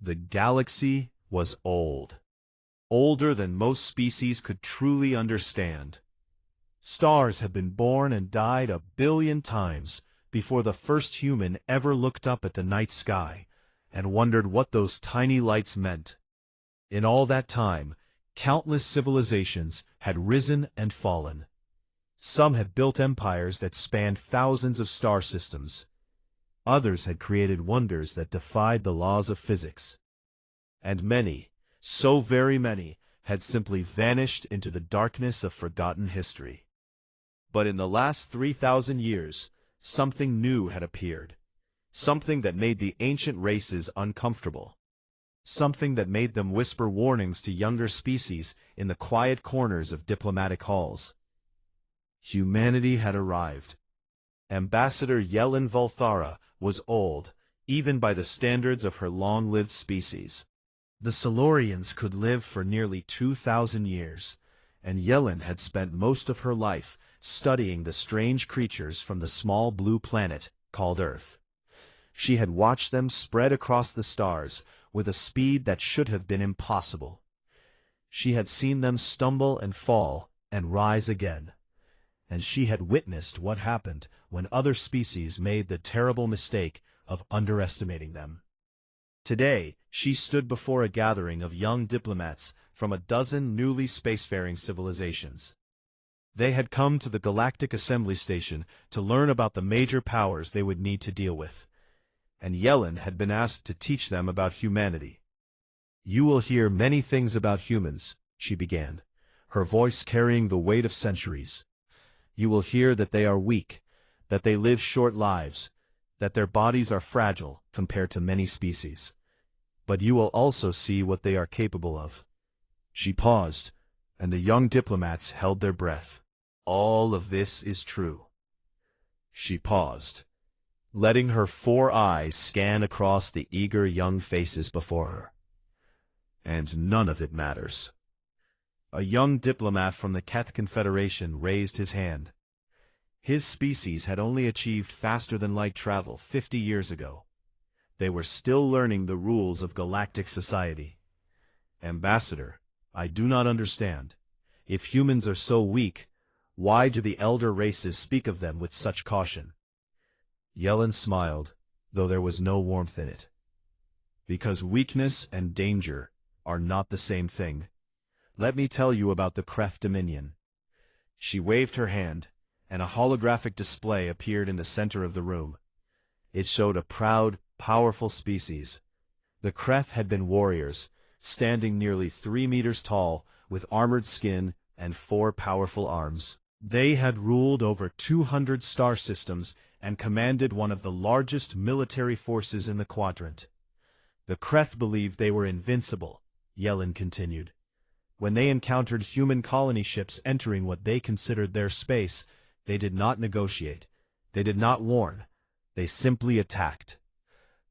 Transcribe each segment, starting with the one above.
The galaxy was old. Older than most species could truly understand. Stars had been born and died 1 billion times before the first human ever looked up at the night sky and wondered what those tiny lights meant. In all that time, countless civilizations had risen and fallen. Some had built empires that spanned thousands of star systems. Others had created wonders that defied the laws of physics. And many, so very many, had simply vanished into the darkness of forgotten history. But in the last 3,000 years, something new had appeared. Something that made the ancient races uncomfortable. Something that made them whisper warnings to younger species in the quiet corners of diplomatic halls. Humanity had arrived. Ambassador Yelin Volthara was old, even by the standards of her long-lived species. The Silurians could live for nearly 2,000 years, and Yelin had spent most of her life studying the strange creatures from the small blue planet called Earth. She had watched them spread across the stars with a speed that should have been impossible. She had seen them stumble and fall and rise again. And she had witnessed what happened when other species made the terrible mistake of underestimating them. Today, she stood before a gathering of young diplomats from 12 newly spacefaring civilizations. They had come to the Galactic Assembly Station to learn about the major powers they would need to deal with. And Yelin had been asked to teach them about humanity. "You will hear many things about humans," she began, her voice carrying the weight of centuries. "You will hear that they are weak, that they live short lives, that their bodies are fragile compared to many species. But you will also see what they are capable of." She paused, and the young diplomats held their breath. "All of this is true." She paused, letting her 4 eyes scan across the eager young faces before her. "And none of it matters." A young diplomat from the Keth Confederation raised his hand. His species had only achieved faster-than-light travel 50 years ago. They were still learning the rules of galactic society. "Ambassador, I do not understand. If humans are so weak, why do the elder races speak of them with such caution?" Yelin smiled, though there was no warmth in it. "Because weakness and danger are not the same thing. Let me tell you about the Kreth Dominion." She waved her hand, and a holographic display appeared in the center of the room. It showed a proud, powerful species. The Kreth had been warriors, standing nearly 3 meters tall, with armored skin and 4 powerful arms. They had ruled over 200 star systems and commanded one of the largest military forces in the quadrant. "The Kreth believed they were invincible," Yelin continued. "When they encountered human colony ships entering what they considered their space, they did not negotiate. They did not warn. They simply attacked."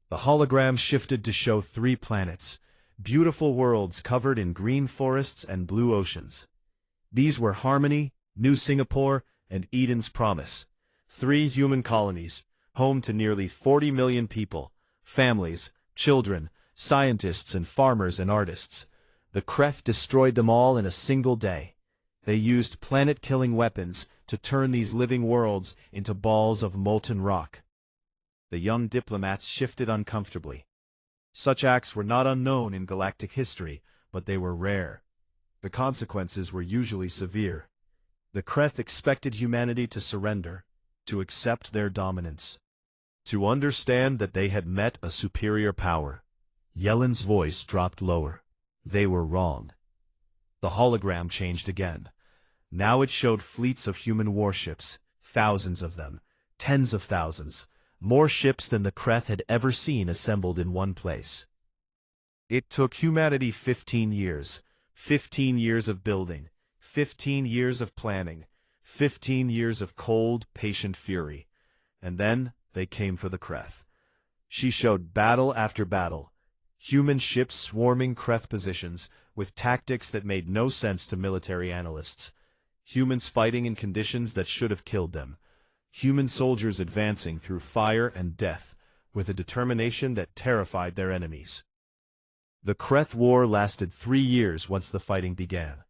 The hologram shifted to show 3 planets, beautiful worlds covered in green forests and blue oceans. These were Harmony, New Singapore, and Eden's Promise. 3 human colonies, home to nearly 40 million people, families, children, scientists and farmers and artists. The Kreth destroyed them all in a single day. They used planet-killing weapons to turn these living worlds into balls of molten rock. The young diplomats shifted uncomfortably. Such acts were not unknown in galactic history, but they were rare. The consequences were usually severe. The Kreth expected humanity to surrender, to accept their dominance, to understand that they had met a superior power. Yelin's voice dropped lower. They were wrong. The hologram changed again. Now it showed fleets of human warships, thousands of them, tens of thousands, more ships than the Kreth had ever seen assembled in one place. It took humanity 15 years, 15 years of building, 15 years of planning, 15 years of cold, patient fury. And then they came for the Kreth. She showed battle after battle, human ships swarming Kreth positions with tactics that made no sense to military analysts, humans fighting in conditions that should have killed them, human soldiers advancing through fire and death with a determination that terrified their enemies. The Kreth War lasted 3 years once the fighting began.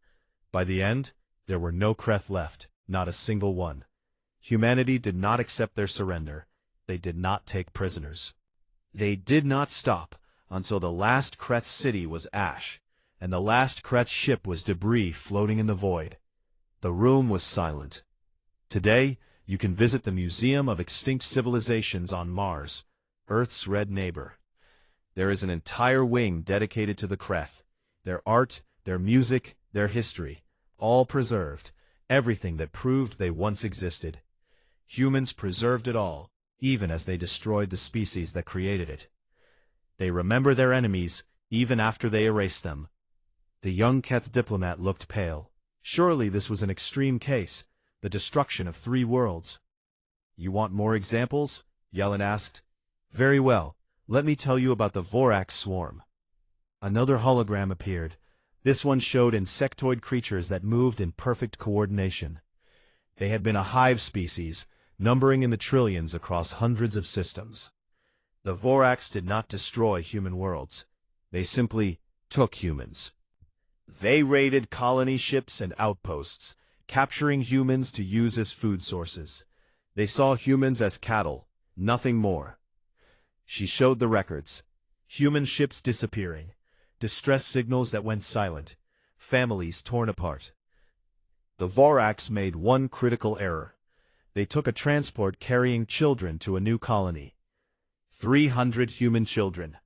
By the end, there were no Kreth left, not a single one. Humanity did not accept their surrender. They did not take prisoners. They did not stop until the last Kreth city was ash, and the last Kreth ship was debris floating in the void. The room was silent. Today, you can visit the Museum of Extinct Civilizations on Mars, Earth's red neighbor. There is an entire wing dedicated to the Kreth, their art, their music, their history, all preserved, everything that proved they once existed. Humans preserved it all, even as they destroyed the species that created it. They remember their enemies, even after they erased them. The young Keth diplomat looked pale. Surely this was an extreme case, the destruction of 3 worlds. You want more examples? Yellen asked. Very well, let me tell you about the Vorax swarm. Another hologram appeared. This one showed insectoid creatures that moved in perfect coordination. They had been a hive species, numbering in the trillions across hundreds of systems. The Vorax did not destroy human worlds. They simply took humans. They raided colony ships and outposts, capturing humans to use as food sources. They saw humans as cattle, nothing more. She showed the records. Human ships disappearing, distress signals that went silent, families torn apart. The Vorax made one critical error. They took a transport carrying children to a new colony. 300 human children.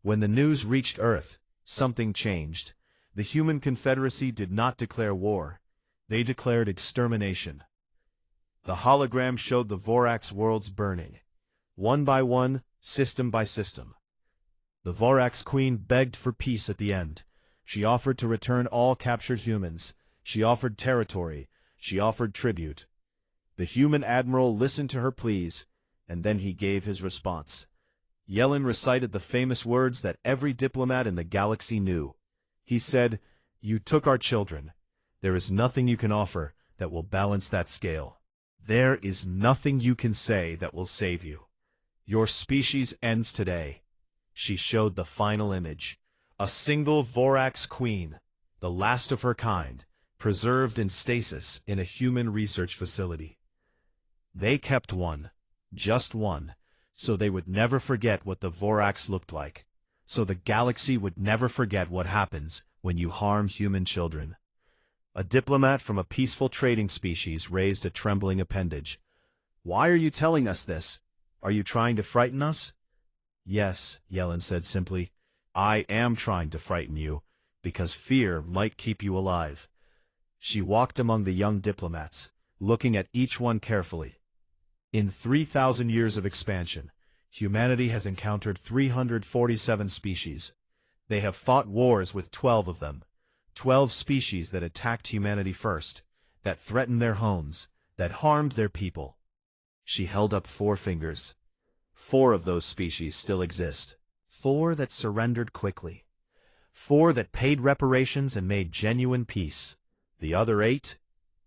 When the news reached Earth, something changed. The Human Confederacy did not declare war. They declared extermination. The hologram showed the Vorax worlds burning, one by one, system by system. The Vorax Queen begged for peace at the end. She offered to return all captured humans. She offered territory. She offered tribute. The human admiral listened to her pleas, and then he gave his response. Yellen recited the famous words that every diplomat in the galaxy knew. He said, "You took our children. There is nothing you can offer that will balance that scale. There is nothing you can say that will save you. Your species ends today." She showed the final image. A single Vorax queen, the last of her kind, preserved in stasis in a human research facility. They kept one, just one, so they would never forget what the Vorax looked like. So the galaxy would never forget what happens when you harm human children. A diplomat from a peaceful trading species raised a trembling appendage. "Why are you telling us this? Are you trying to frighten us?" "Yes," Yellen said simply. "I am trying to frighten you, because fear might keep you alive." She walked among the young diplomats, looking at each one carefully. In 3,000 years of expansion, humanity has encountered 347 species. They have fought wars with 12 of them. 12 species that attacked humanity first, that threatened their homes, that harmed their people. She held up 4 fingers. 4 of those species still exist. 4 that surrendered quickly. 4 that paid reparations and made genuine peace. The other 8?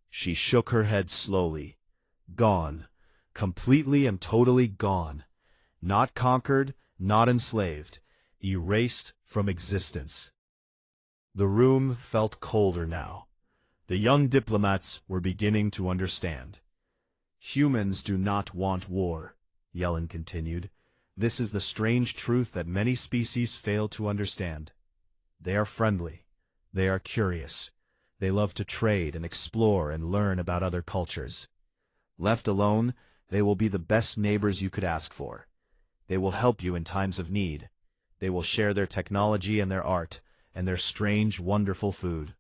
She shook her head slowly. Gone. Completely and totally gone. Not conquered, not enslaved. Erased from existence. The room felt colder now. The young diplomats were beginning to understand. "Humans do not want war," Yellen continued. "This is the strange truth that many species fail to understand. They are friendly. They are curious. They love to trade and explore and learn about other cultures. Left alone, they will be the best neighbors you could ask for. They will help you in times of need. They will share their technology and their art, and their strange, wonderful food."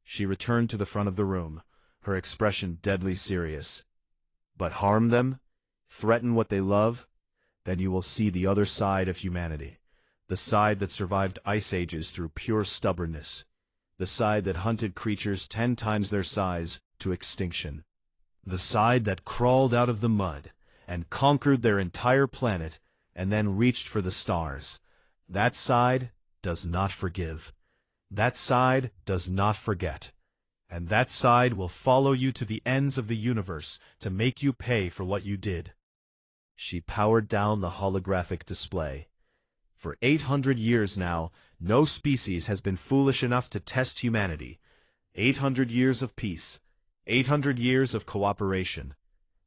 She returned to the front of the room, her expression deadly serious. "But harm them? Threaten what they love? Then you will see the other side of humanity. The side that survived ice ages through pure stubbornness. The side that hunted creatures 10 times their size to extinction. The side that crawled out of the mud and conquered their entire planet and then reached for the stars. That side does not forgive. That side does not forget. And that side will follow you to the ends of the universe to make you pay for what you did." She powered down the holographic display. For 800 years now, no species has been foolish enough to test humanity. 800 years of peace. 800 years of cooperation.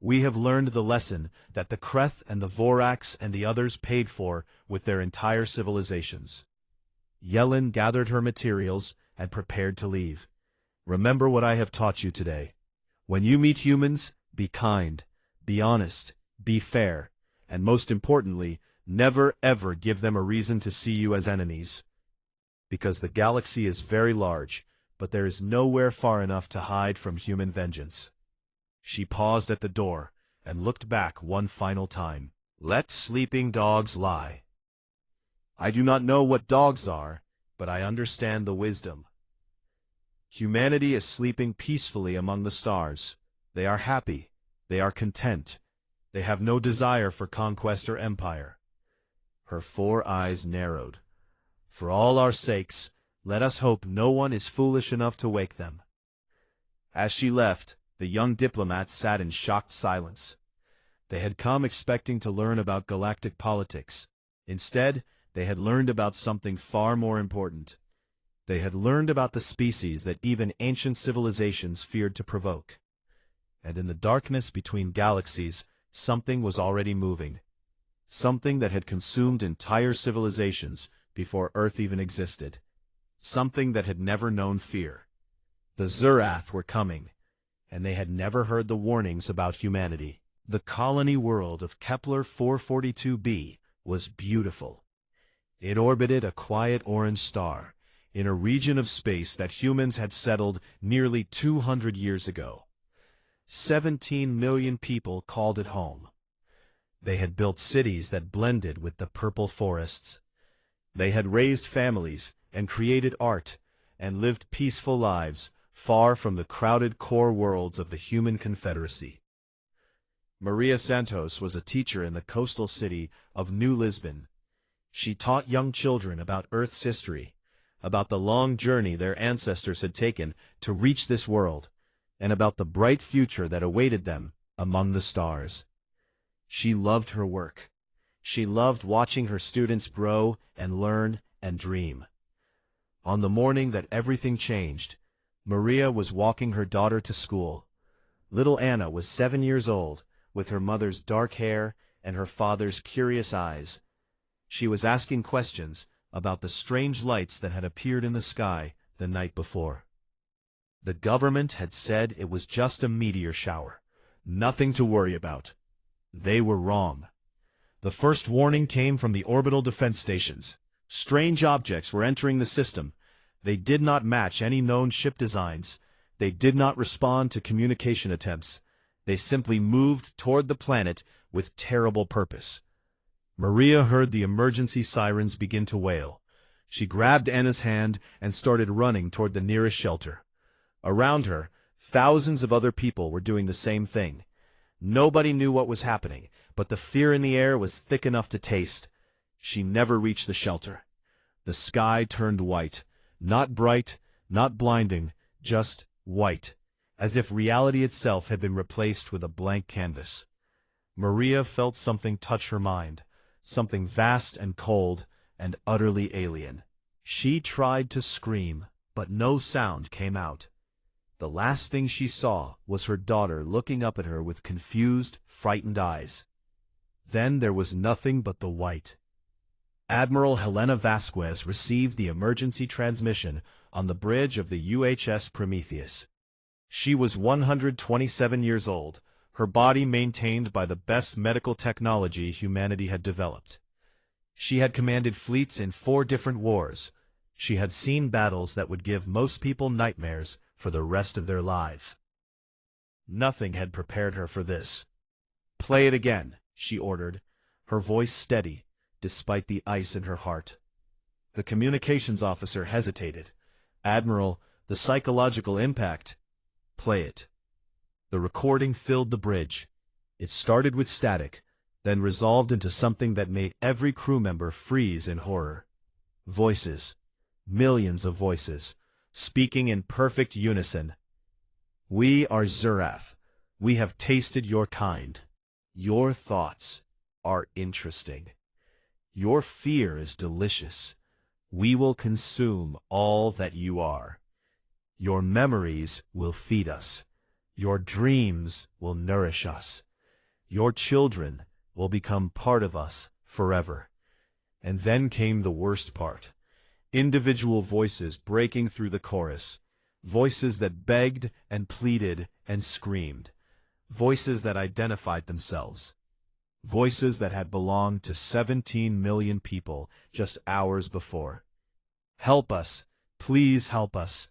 We have learned the lesson that the Kreth and the Vorax and the others paid for with their entire civilizations. Yellen gathered her materials and prepared to leave. Remember what I have taught you today. When you meet humans, be kind, be honest, be fair, and most importantly, never ever give them a reason to see you as enemies. Because the galaxy is very large, but there is nowhere far enough to hide from human vengeance. She paused at the door and looked back one final time. Let sleeping dogs lie. I do not know what dogs are, but I understand the wisdom. Humanity is sleeping peacefully among the stars. They are happy. They are content. They have no desire for conquest or empire. Her 4 eyes narrowed. For all our sakes, let us hope no one is foolish enough to wake them. As she left, the young diplomats sat in shocked silence. They had come expecting to learn about galactic politics. Instead, they had learned about something far more important. They had learned about the species that even ancient civilizations feared to provoke. And in the darkness between galaxies, something was already moving. Something that had consumed entire civilizations before Earth even existed. Something that had never known fear. The Zurath were coming, and they had never heard the warnings about humanity. The colony world of Kepler 442b was beautiful. It orbited a quiet orange star, in a region of space that humans had settled nearly 200 years ago. 17 million people called it home. They had built cities that blended with the purple forests. They had raised families and created art and lived peaceful lives far from the crowded core worlds of the human confederacy. Maria Santos was a teacher in the coastal city of New Lisbon. She taught young children about Earth's history, about the long journey their ancestors had taken to reach this world, and about the bright future that awaited them among the stars. She loved her work. She loved watching her students grow and learn and dream. On the morning that everything changed, Maria was walking her daughter to school. Little Anna was 7 years old, with her mother's dark hair and her father's curious eyes. She was asking questions about the strange lights that had appeared in the sky the night before. The government had said it was just a meteor shower, nothing to worry about. They were wrong. The first warning came from the orbital defense stations. Strange objects were entering the system. They did not match any known ship designs. They did not respond to communication attempts. They simply moved toward the planet with terrible purpose. Maria heard the emergency sirens begin to wail. She grabbed Anna's hand and started running toward the nearest shelter. Around her, thousands of other people were doing the same thing. Nobody knew what was happening, but the fear in the air was thick enough to taste. She never reached the shelter. The sky turned white, not bright, not blinding, just white, as if reality itself had been replaced with a blank canvas. Maria felt something touch her mind, something vast and cold and utterly alien. She tried to scream, but no sound came out. The last thing she saw was her daughter looking up at her with confused, frightened eyes. Then there was nothing but the white. Admiral Helena Vasquez received the emergency transmission on the bridge of the UHS Prometheus. She was 127 years old, her body maintained by the best medical technology humanity had developed. She had commanded fleets in 4 different wars. She had seen battles that would give most people nightmares for the rest of their lives. Nothing had prepared her for this. "Play it again," she ordered, her voice steady, despite the ice in her heart. The communications officer hesitated. "Admiral, the psychological impact." "Play it." The recording filled the bridge. It started with static, then resolved into something that made every crew member freeze in horror. Voices. Millions of voices, speaking in perfect unison. "We are Zurath. We have tasted your kind. Your thoughts are interesting. Your fear is delicious. We will consume all that you are. Your memories will feed us. Your dreams will nourish us. Your children will become part of us forever. And then came the worst part. Individual voices breaking through the chorus. Voices that begged and pleaded and screamed. Voices that identified themselves. Voices that had belonged to 17 million people just hours before. Help us. Please help us.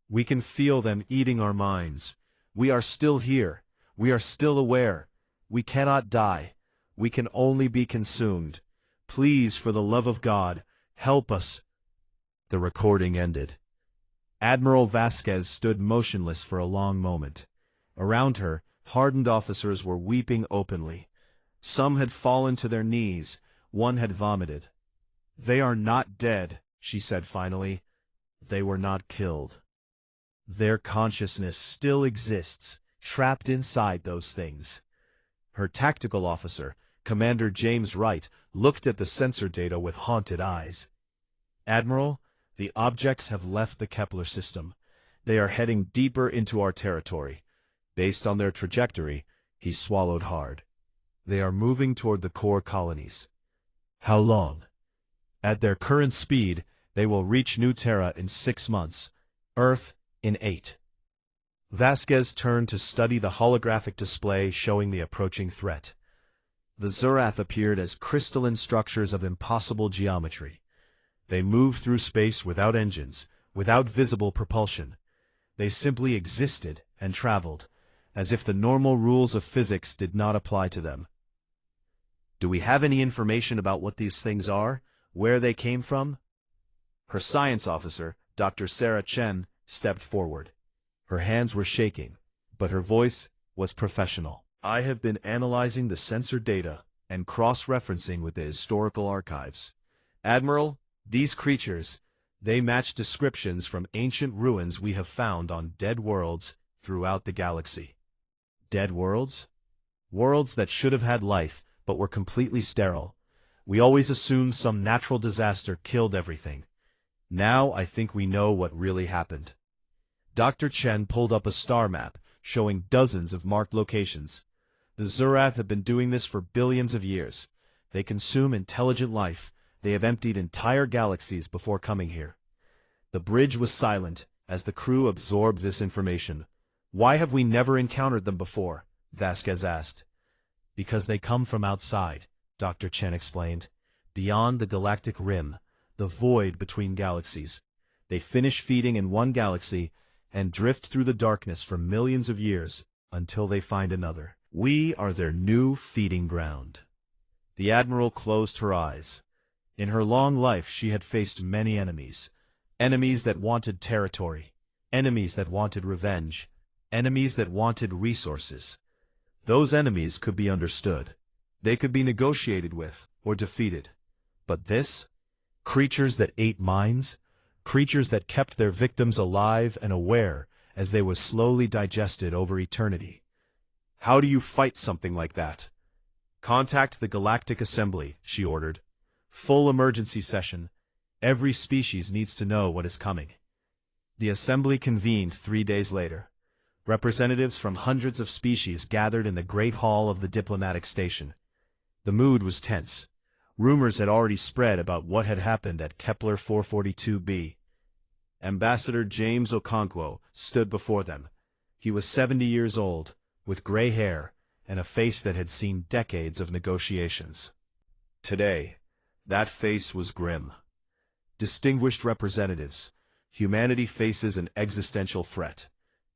We can feel them eating our minds. We are still here. We are still aware. We cannot die. We can only be consumed. Please, for the love of God, help us. The recording ended. Admiral Vasquez stood motionless for a long moment. Around her, hardened officers were weeping openly. Some had fallen to their knees. One had vomited. "They are not dead," she said finally. "They were not killed. Their consciousness still exists, trapped inside those things." Her tactical officer, Commander James Wright, looked at the sensor data with haunted eyes. "Admiral, the objects have left the Kepler system. They are heading deeper into our territory. Based on their trajectory," he swallowed hard, "they are moving toward the core colonies." "How long?" "At their current speed, they will reach New Terra in 6 months. Earth in 8. Vasquez turned to study the holographic display showing the approaching threat. The Zurath appeared as crystalline structures of impossible geometry. They moved through space without engines, without visible propulsion. They simply existed and traveled, as if the normal rules of physics did not apply to them. "Do we have any information about what these things are? Where they came from?" Her science officer, Dr. Sarah Chen, stepped forward. Her hands were shaking, but her voice was professional. "I have been analyzing the sensor data and cross-referencing with the historical archives. Admiral, these creatures, they match descriptions from ancient ruins we have found on dead worlds throughout the galaxy." Dead worlds? Worlds that should have had life, but were completely sterile. We always assumed some natural disaster killed everything. Now I think we know what really happened. Dr. Chen pulled up a star map, showing dozens of marked locations. The Zurath have been doing this for billions of years. They consume intelligent life. They have emptied entire galaxies before coming here. The bridge was silent as the crew absorbed this information. "Why have we never encountered them before?" Vasquez asked. "Because they come from outside," Dr. Chen explained. "Beyond the galactic rim, the void between galaxies. They finish feeding in one galaxy and drift through the darkness for millions of years until they find another. We are their new feeding ground." The Admiral closed her eyes. In her long life she had faced many enemies. Enemies that wanted territory. Enemies that wanted revenge. Enemies that wanted resources. Those enemies could be understood. They could be negotiated with or defeated. But this? Creatures that ate minds? Creatures that kept their victims alive and aware as they were slowly digested over eternity. How do you fight something like that? "Contact the Galactic Assembly," she ordered. "Full emergency session. Every species needs to know what is coming." The assembly convened 3 days later. Representatives from hundreds of species gathered in the Great Hall of the diplomatic station. The mood was tense. Rumors had already spread about what had happened at Kepler 442b. Ambassador James Okonkwo stood before them. He was 70 years old, with gray hair and a face that had seen decades of negotiations. Today, that face was grim. "Distinguished representatives, humanity faces an existential threat.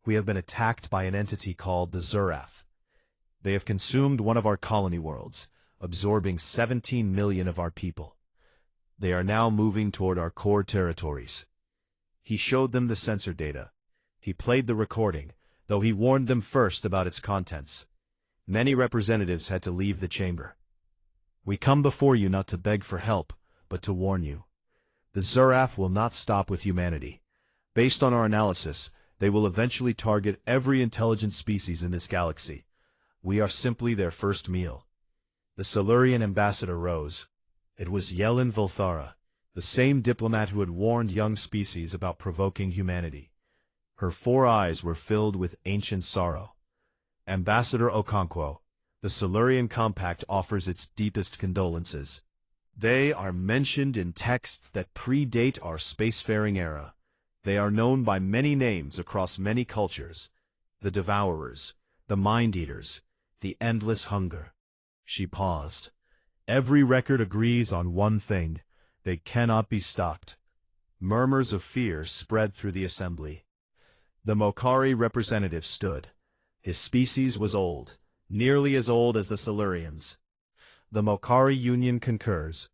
We have been attacked by an entity called the Zurath. They have consumed one of our colony worlds, absorbing 17 million of our people. They are now moving toward our core territories." He showed them the sensor data. He played the recording, though he warned them first about its contents. Many representatives had to leave the chamber. "We come before you not to beg for help, but to warn you. The Zurath will not stop with humanity. Based on our analysis, they will eventually target every intelligent species in this galaxy. We are simply their first meal." The Silurian ambassador rose. It was Yelin Volthara, the same diplomat who had warned young species about provoking humanity. Her 4 eyes were filled with ancient sorrow. Ambassador Okonkwo, the Silurian Compact offers its deepest condolences. They are mentioned in texts that predate our spacefaring era. They are known by many names across many cultures: the Devourers, the Mind-Eaters, the Endless Hunger. She paused. Every record agrees on one thing: they cannot be stopped. Murmurs of fear spread through the assembly. The Mokari representative stood. His species was old, nearly as old as the Silurians. The Mokari Union concurs.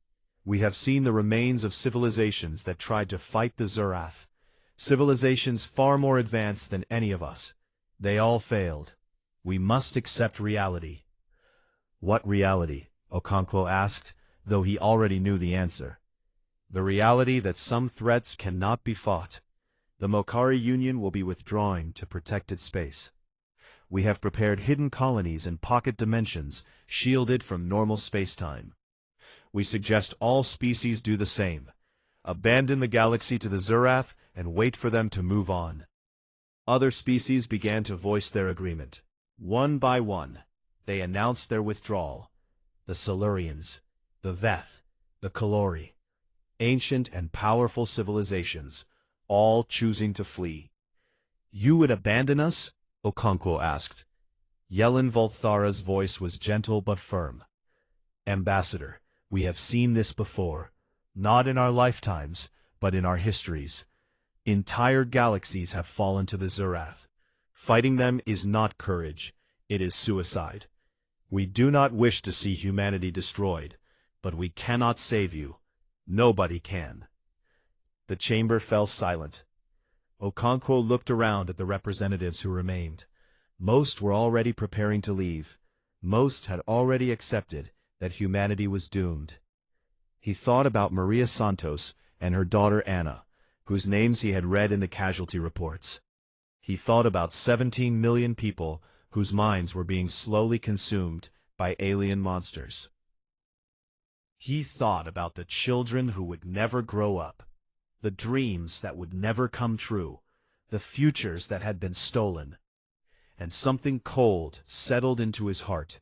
We have seen the remains of civilizations that tried to fight the Zurath. Civilizations far more advanced than any of us. They all failed. We must accept reality. What reality? Okonkwo asked, though he already knew the answer. The reality that some threats cannot be fought. The Mokari Union will be withdrawing to protected space. We have prepared hidden colonies in pocket dimensions, shielded from normal spacetime. We suggest all species do the same. Abandon the galaxy to the Zurath and wait for them to move on. Other species began to voice their agreement. One by one, they announced their withdrawal. The Silurians, the Veth, the Kalori, ancient and powerful civilizations, all choosing to flee. You would abandon us? Okonkwo asked. Yelin Volthara's voice was gentle but firm. Ambassador, we have seen this before, not in our lifetimes, but in our histories. Entire galaxies have fallen to the Zurath. Fighting them is not courage, it is suicide. We do not wish to see humanity destroyed, but we cannot save you. Nobody can. The chamber fell silent. Okonkwo looked around at the representatives who remained. Most were already preparing to leave. Most had already accepted that humanity was doomed. He thought about Maria Santos and her daughter Anna, whose names he had read in the casualty reports. He thought about 17 million people whose minds were being slowly consumed by alien monsters. He thought about the children who would never grow up, the dreams that would never come true, the futures that had been stolen. And something cold settled into his heart,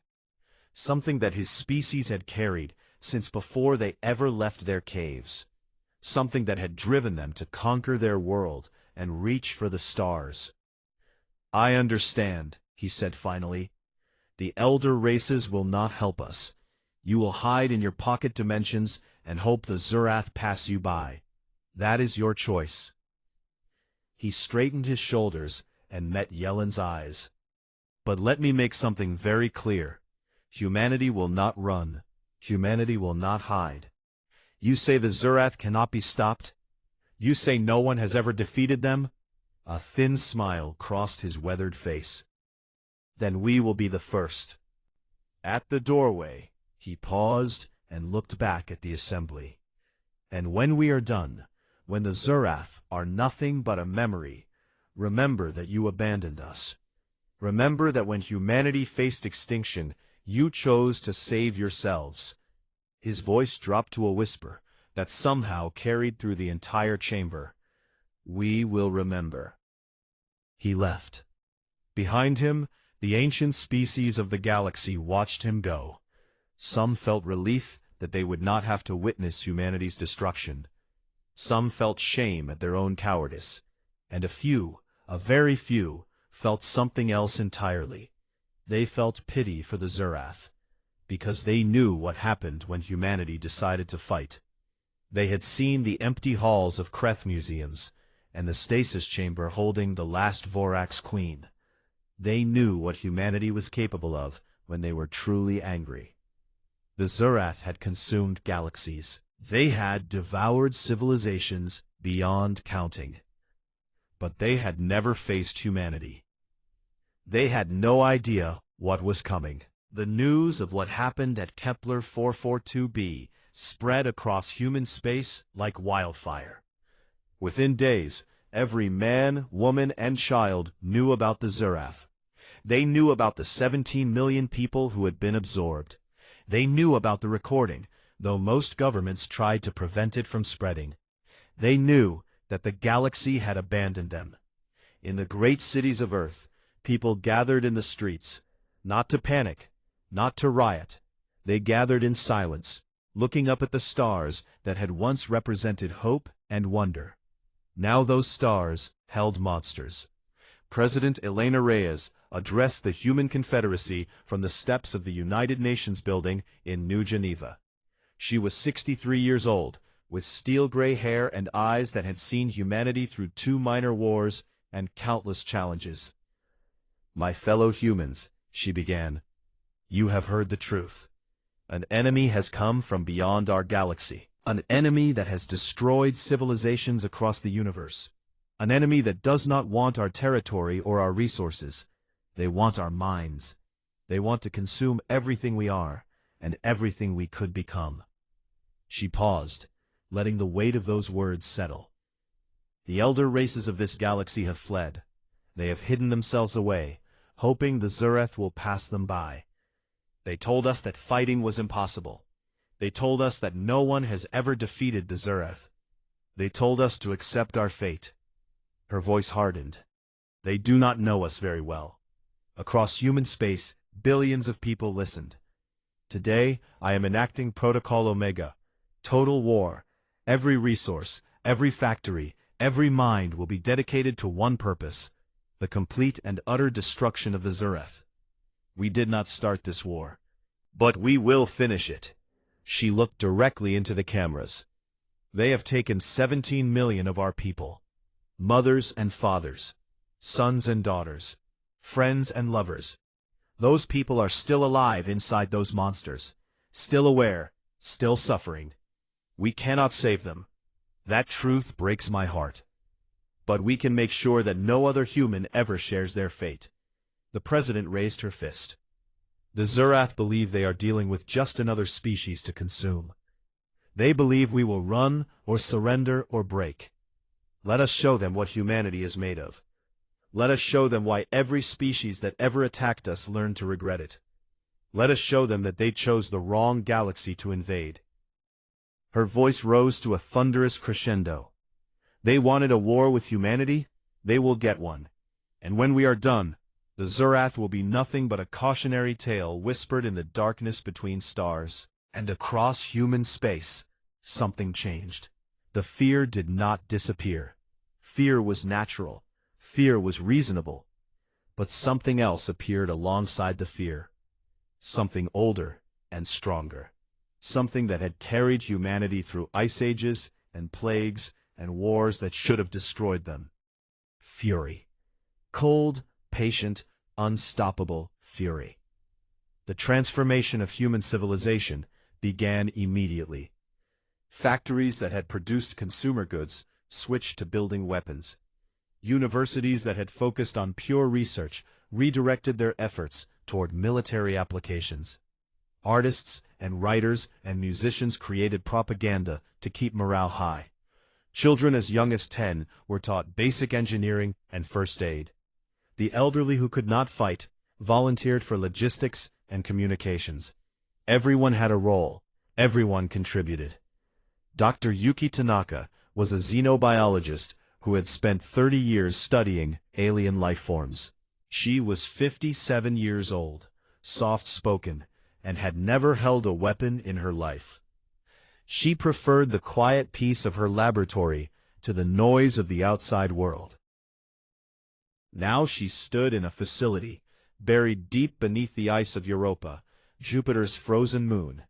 something that his species had carried since before they ever left their caves, something that had driven them to conquer their world and reach for the stars. I understand, he said finally. The elder races will not help us. You will hide in your pocket dimensions and hope the Zurath pass you by. That is your choice. He straightened his shoulders and met Yelin's eyes. But let me make something very clear. Humanity will not run. Humanity will not hide. You say the Zurath cannot be stopped? You say no one has ever defeated them? A thin smile crossed his weathered face. Then we will be the first. At the doorway, he paused and looked back at the assembly. And when we are done, when the Zurath are nothing but a memory, remember that you abandoned us. Remember that when humanity faced extinction, you chose to save yourselves. His voice dropped to a whisper that somehow carried through the entire chamber. We will remember. He left. Behind him, the ancient species of the galaxy watched him go. Some felt relief that they would not have to witness humanity's destruction. Some felt shame at their own cowardice. And a few, a very few, felt something else entirely. They felt pity for the Zurath, because they knew what happened when humanity decided to fight. They had seen the empty halls of Kreth museums, and the stasis chamber holding the last Vorax queen. They knew what humanity was capable of when they were truly angry. The Zurath had consumed galaxies. They had devoured civilizations beyond counting. But they had never faced humanity. They had no idea what was coming. The news of what happened at Kepler 442b spread across human space like wildfire. Within days, every man, woman, and child knew about the Zurath. They knew about the 17 million people who had been absorbed. They knew about the recording, though most governments tried to prevent it from spreading. They knew that the galaxy had abandoned them. In the great cities of Earth, people gathered in the streets, not to panic, not to riot. They gathered in silence, looking up at the stars that had once represented hope and wonder. Now those stars held monsters. President Elena Reyes addressed the Human Confederacy from the steps of the United Nations building in New Geneva. She was 63 years old, with steel-gray hair and eyes that had seen humanity through 2 minor wars and countless challenges. "My fellow humans," she began, "you have heard the truth. An enemy has come from beyond our galaxy. An enemy that has destroyed civilizations across the universe. An enemy that does not want our territory or our resources. They want our minds. They want to consume everything we are and everything we could become." She paused, letting the weight of those words settle. "The elder races of this galaxy have fled. They have hidden themselves away, hoping the Zureth will pass them by. They told us that fighting was impossible. They told us that no one has ever defeated the Zureth. They told us to accept our fate." Her voice hardened. "They do not know us very well." Across human space, billions of people listened. "Today, I am enacting Protocol Omega. Total war. Every resource, every factory, every mind will be dedicated to one purpose: the complete and utter destruction of the Zureth. We did not start this war, but we will finish it." She looked directly into the cameras. "They have taken 17 million of our people. Mothers and fathers, sons and daughters, friends and lovers. Those people are still alive inside those monsters, still aware, still suffering. We cannot save them. That truth breaks my heart. But we can make sure that no other human ever shares their fate." The president raised her fist. "The Zurath believe they are dealing with just another species to consume. They believe we will run or surrender or break. Let us show them what humanity is made of. Let us show them why every species that ever attacked us learned to regret it. Let us show them that they chose the wrong galaxy to invade." Her voice rose to a thunderous crescendo. "They wanted a war with humanity. They will get one. And when we are done, the Zurath will be nothing but a cautionary tale whispered in the darkness between stars." And across human space, something changed. The fear did not disappear. Fear was natural. Fear was reasonable. But something else appeared alongside the fear. Something older and stronger. Something that had carried humanity through ice ages and plagues and wars that should have destroyed them. Fury. Cold, patient, unstoppable fury. The transformation of human civilization began immediately. Factories that had produced consumer goods switched to building weapons. Universities that had focused on pure research redirected their efforts toward military applications. Artists and writers and musicians created propaganda to keep morale high. Children as young as 10 were taught basic engineering and first aid. The elderly who could not fight volunteered for logistics and communications. Everyone had a role. Everyone contributed. Dr. Yuki Tanaka was a xenobiologist who had spent 30 years studying alien life forms. She was 57 years old, soft-spoken, and had never held a weapon in her life. She preferred the quiet peace of her laboratory to the noise of the outside world. Now she stood in a facility, buried deep beneath the ice of Europa, Jupiter's frozen moon.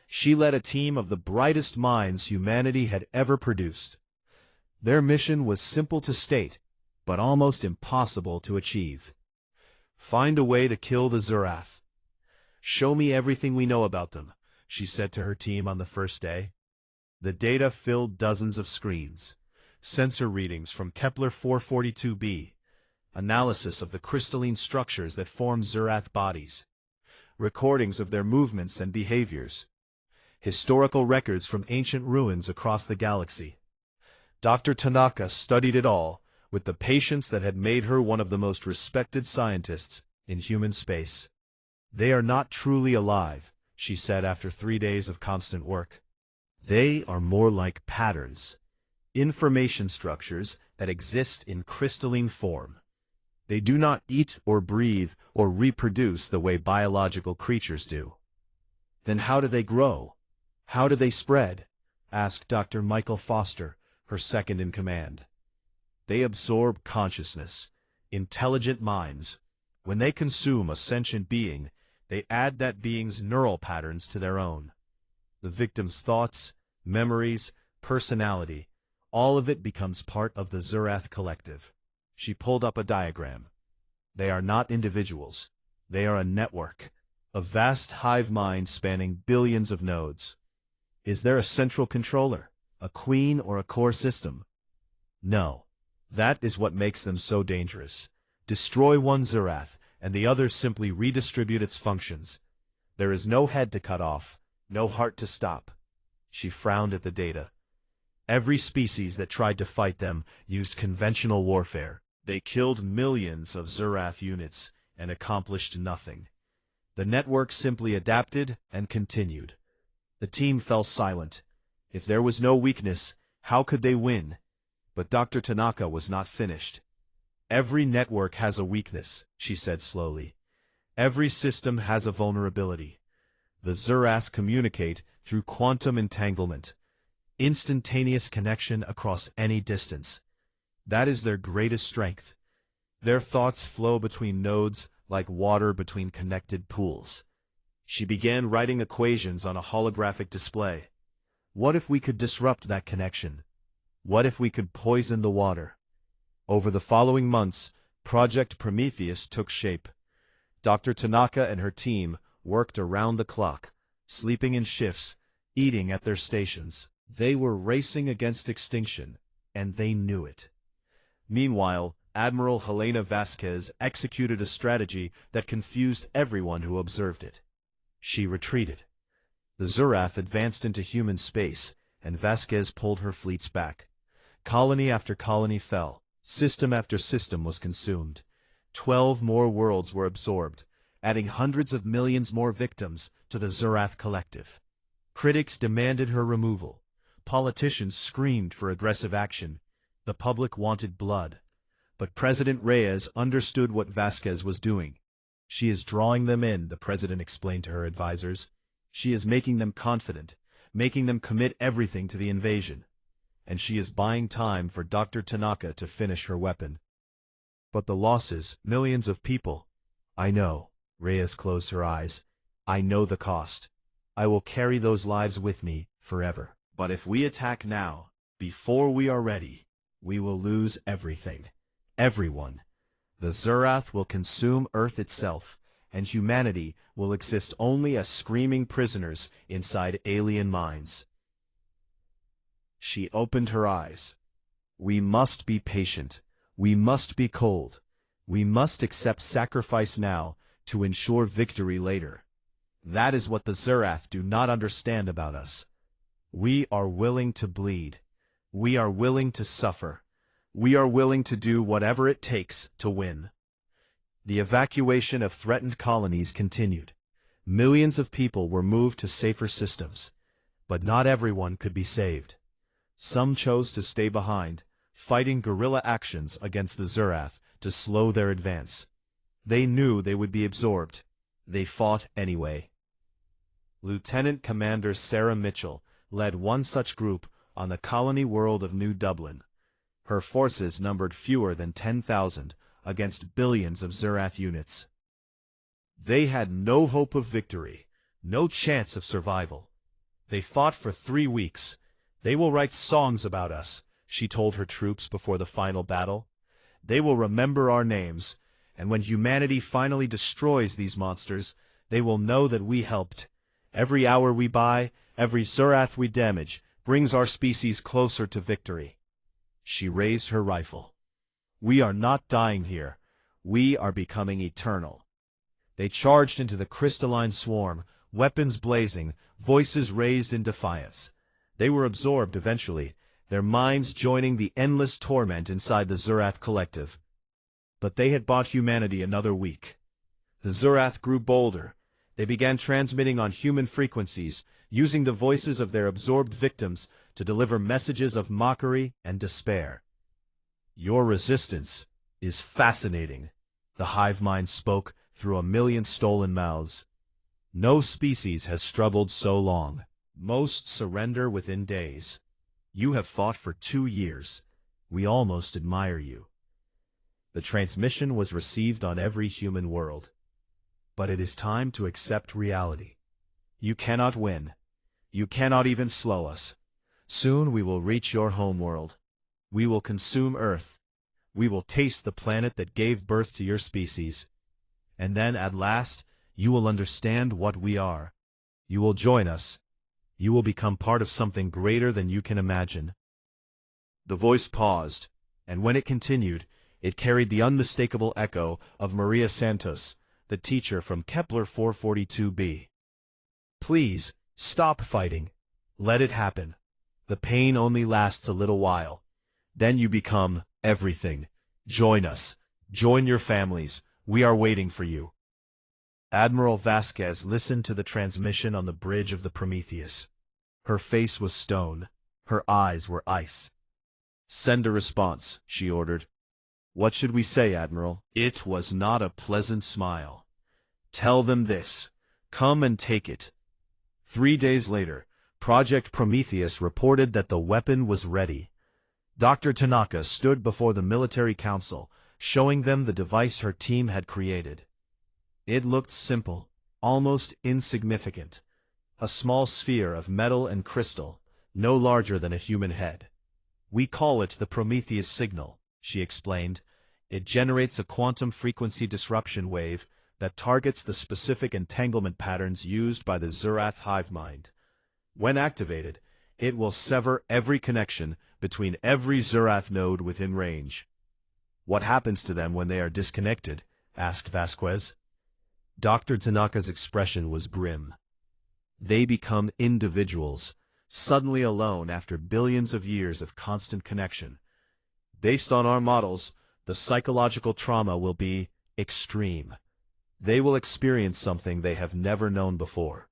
She led a team of the brightest minds humanity had ever produced. Their mission was simple to state, but almost impossible to achieve. Find a way to kill the Zurath. "Show me everything we know about them," she said to her team on the first day. The data filled dozens of screens. Sensor readings from Kepler 442b, analysis of the crystalline structures that form Zurath bodies, recordings of their movements and behaviors, historical records from ancient ruins across the galaxy. Dr. Tanaka studied it all with the patience that had made her one of the most respected scientists in human space. "They are not truly alive," she said after 3 days of constant work. They are more like patterns, information structures that exist in crystalline form. They do not eat or breathe or reproduce the way biological creatures do. Then how do they grow? How do they spread? Asked Dr. Michael Foster, her second in command. They absorb consciousness, intelligent minds. When they consume a sentient being, they add that being's neural patterns to their own. The victim's thoughts, memories, personality, all of it becomes part of the Zurath collective. She pulled up a diagram. They are not individuals. They are a network, a vast hive mind spanning billions of nodes. Is there a central controller, a queen or a core system? No. That is what makes them so dangerous. Destroy one Zurath, and the other simply redistribute its functions. There is no head to cut off, no heart to stop. She frowned at the data. Every species that tried to fight them used conventional warfare. They killed millions of Zurath units and accomplished nothing. The network simply adapted and continued. The team fell silent. If there was no weakness, how could they win? But Dr. Tanaka was not finished. Every network has a weakness, she said slowly. Every system has a vulnerability. The Zurath communicate through quantum entanglement, instantaneous connection across any distance. That is their greatest strength. Their thoughts flow between nodes like water between connected pools. She began writing equations on a holographic display. What if we could disrupt that connection? What if we could poison the water? Over the following months, Project Prometheus took shape. Dr. Tanaka and her team worked around the clock, sleeping in shifts, eating at their stations. They were racing against extinction, and they knew it. Meanwhile, Admiral Helena Vasquez executed a strategy that confused everyone who observed it. She retreated. The Zurath advanced into human space, and Vasquez pulled her fleets back. Colony after colony fell. System after system was consumed. 12 more worlds were absorbed, adding hundreds of millions more victims to the Zurath collective. Critics demanded her removal. Politicians screamed for aggressive action. The public wanted blood. But President Reyes understood what Vasquez was doing. She is drawing them in, the president explained to her advisors. She is making them confident, making them commit everything to the invasion. And she is buying time for Dr. Tanaka to finish her weapon. But the losses, millions of people. I know. Reyes closed her eyes. I know the cost. I will carry those lives with me forever. But if we attack now, before we are ready, we will lose everything. Everyone. The Zurath will consume Earth itself, and humanity will exist only as screaming prisoners inside alien minds. She opened her eyes. We must be patient. We must be cold. We must accept sacrifice now to ensure victory later. That is what the Zurath do not understand about us. We are willing to bleed. We are willing to suffer. We are willing to do whatever it takes to win. The evacuation of threatened colonies continued. Millions of people were moved to safer systems. But not everyone could be saved. Some chose to stay behind, fighting guerrilla actions against the Zurath to slow their advance. They knew they would be absorbed. They fought anyway. Lieutenant Commander Sarah Mitchell led one such group on the colony world of New Dublin. Her forces numbered fewer than 10,000 against billions of Zurath units. They had no hope of victory, no chance of survival. They fought for 3 weeks. They will write songs about us, she told her troops before the final battle. They will remember our names, and when humanity finally destroys these monsters, they will know that we helped. Every hour we buy, every Zurath we damage, brings our species closer to victory. She raised her rifle. We are not dying here. We are becoming eternal. They charged into the crystalline swarm, weapons blazing, voices raised in defiance. They were absorbed eventually, their minds joining the endless torment inside the Zurath collective. But they had bought humanity another week. The Zurath grew bolder. They began transmitting on human frequencies, using the voices of their absorbed victims to deliver messages of mockery and despair. "Your resistance is fascinating," the hive mind spoke through a million stolen mouths. "No species has struggled so long. Most surrender within days. You have fought for 2 years. We almost admire you." The transmission was received on every human world. "But it is time to accept reality. You cannot win. You cannot even slow us. Soon we will reach your homeworld. We will consume Earth. We will taste the planet that gave birth to your species. And then, at last, you will understand what we are. You will join us. You will become part of something greater than you can imagine." The voice paused, and when it continued, it carried the unmistakable echo of Maria Santos, the teacher from Kepler 442b. "Please, stop fighting. Let it happen. The pain only lasts a little while. Then you become everything. Join us. Join your families. We are waiting for you." Admiral Vasquez listened to the transmission on the bridge of the Prometheus. Her face was stone. Her eyes were ice. "Send a response," she ordered. "What should we say, Admiral?" It was not a pleasant smile. "Tell them this. Come and take it." 3 days later, Project Prometheus reported that the weapon was ready. Dr. Tanaka stood before the military council, showing them the device her team had created. It looked simple, almost insignificant. A small sphere of metal and crystal, no larger than a human head. "We call it the Prometheus signal," she explained. "It generates a quantum frequency disruption wave that targets the specific entanglement patterns used by the Zurath hive mind. When activated, it will sever every connection between every Zurath node within range." "What happens to them when they are disconnected?" asked Vasquez. Dr. Tanaka's expression was grim. "They become individuals, suddenly alone after billions of years of constant connection. Based on our models, the psychological trauma will be extreme. They will experience something they have never known before.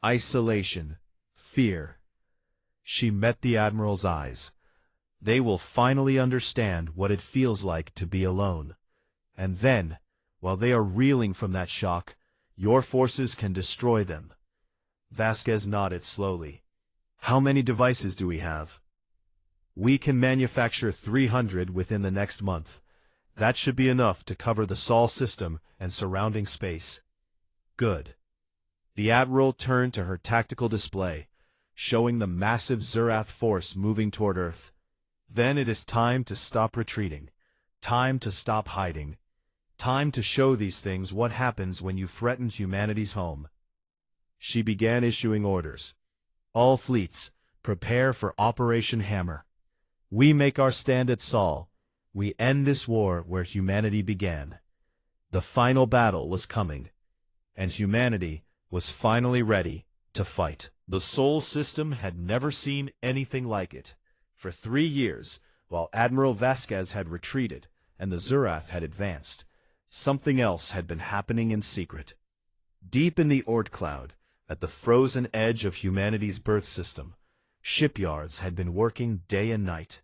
Isolation, fear." She met the Admiral's eyes. "They will finally understand what it feels like to be alone. And then, while they are reeling from that shock, your forces can destroy them." Vasquez nodded slowly. "How many devices do we have?" "We can manufacture 300 within the next month. That should be enough to cover the Sol system and surrounding space." "Good." The Admiral turned to her tactical display, showing the massive Zurath force moving toward Earth. "Then it is time to stop retreating. Time to stop hiding. Time to show these things what happens when you threaten humanity's home." She began issuing orders. "All fleets, prepare for Operation Hammer. We make our stand at Sol. We end this war where humanity began." The final battle was coming, and humanity was finally ready to fight. The Sol system had never seen anything like it. For 3 years, while Admiral Vasquez had retreated and the Zurath had advanced, something else had been happening in secret. Deep in the Oort cloud, at the frozen edge of humanity's birth system, shipyards had been working day and night.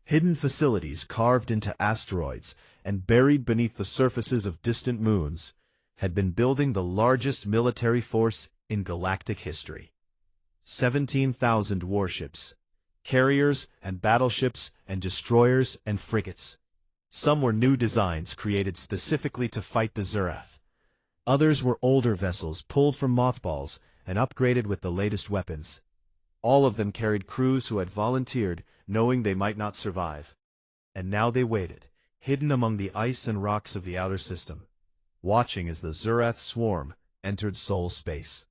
Hidden facilities carved into asteroids and buried beneath the surfaces of distant moons had been building the largest military force in galactic history. 17,000 warships, carriers and battleships and destroyers and frigates. Some were new designs created specifically to fight the Zurath. Others were older vessels pulled from mothballs and upgraded with the latest weapons. All of them carried crews who had volunteered, knowing they might not survive. And now they waited, hidden among the ice and rocks of the outer system, watching as the Zurath swarm entered Sol space.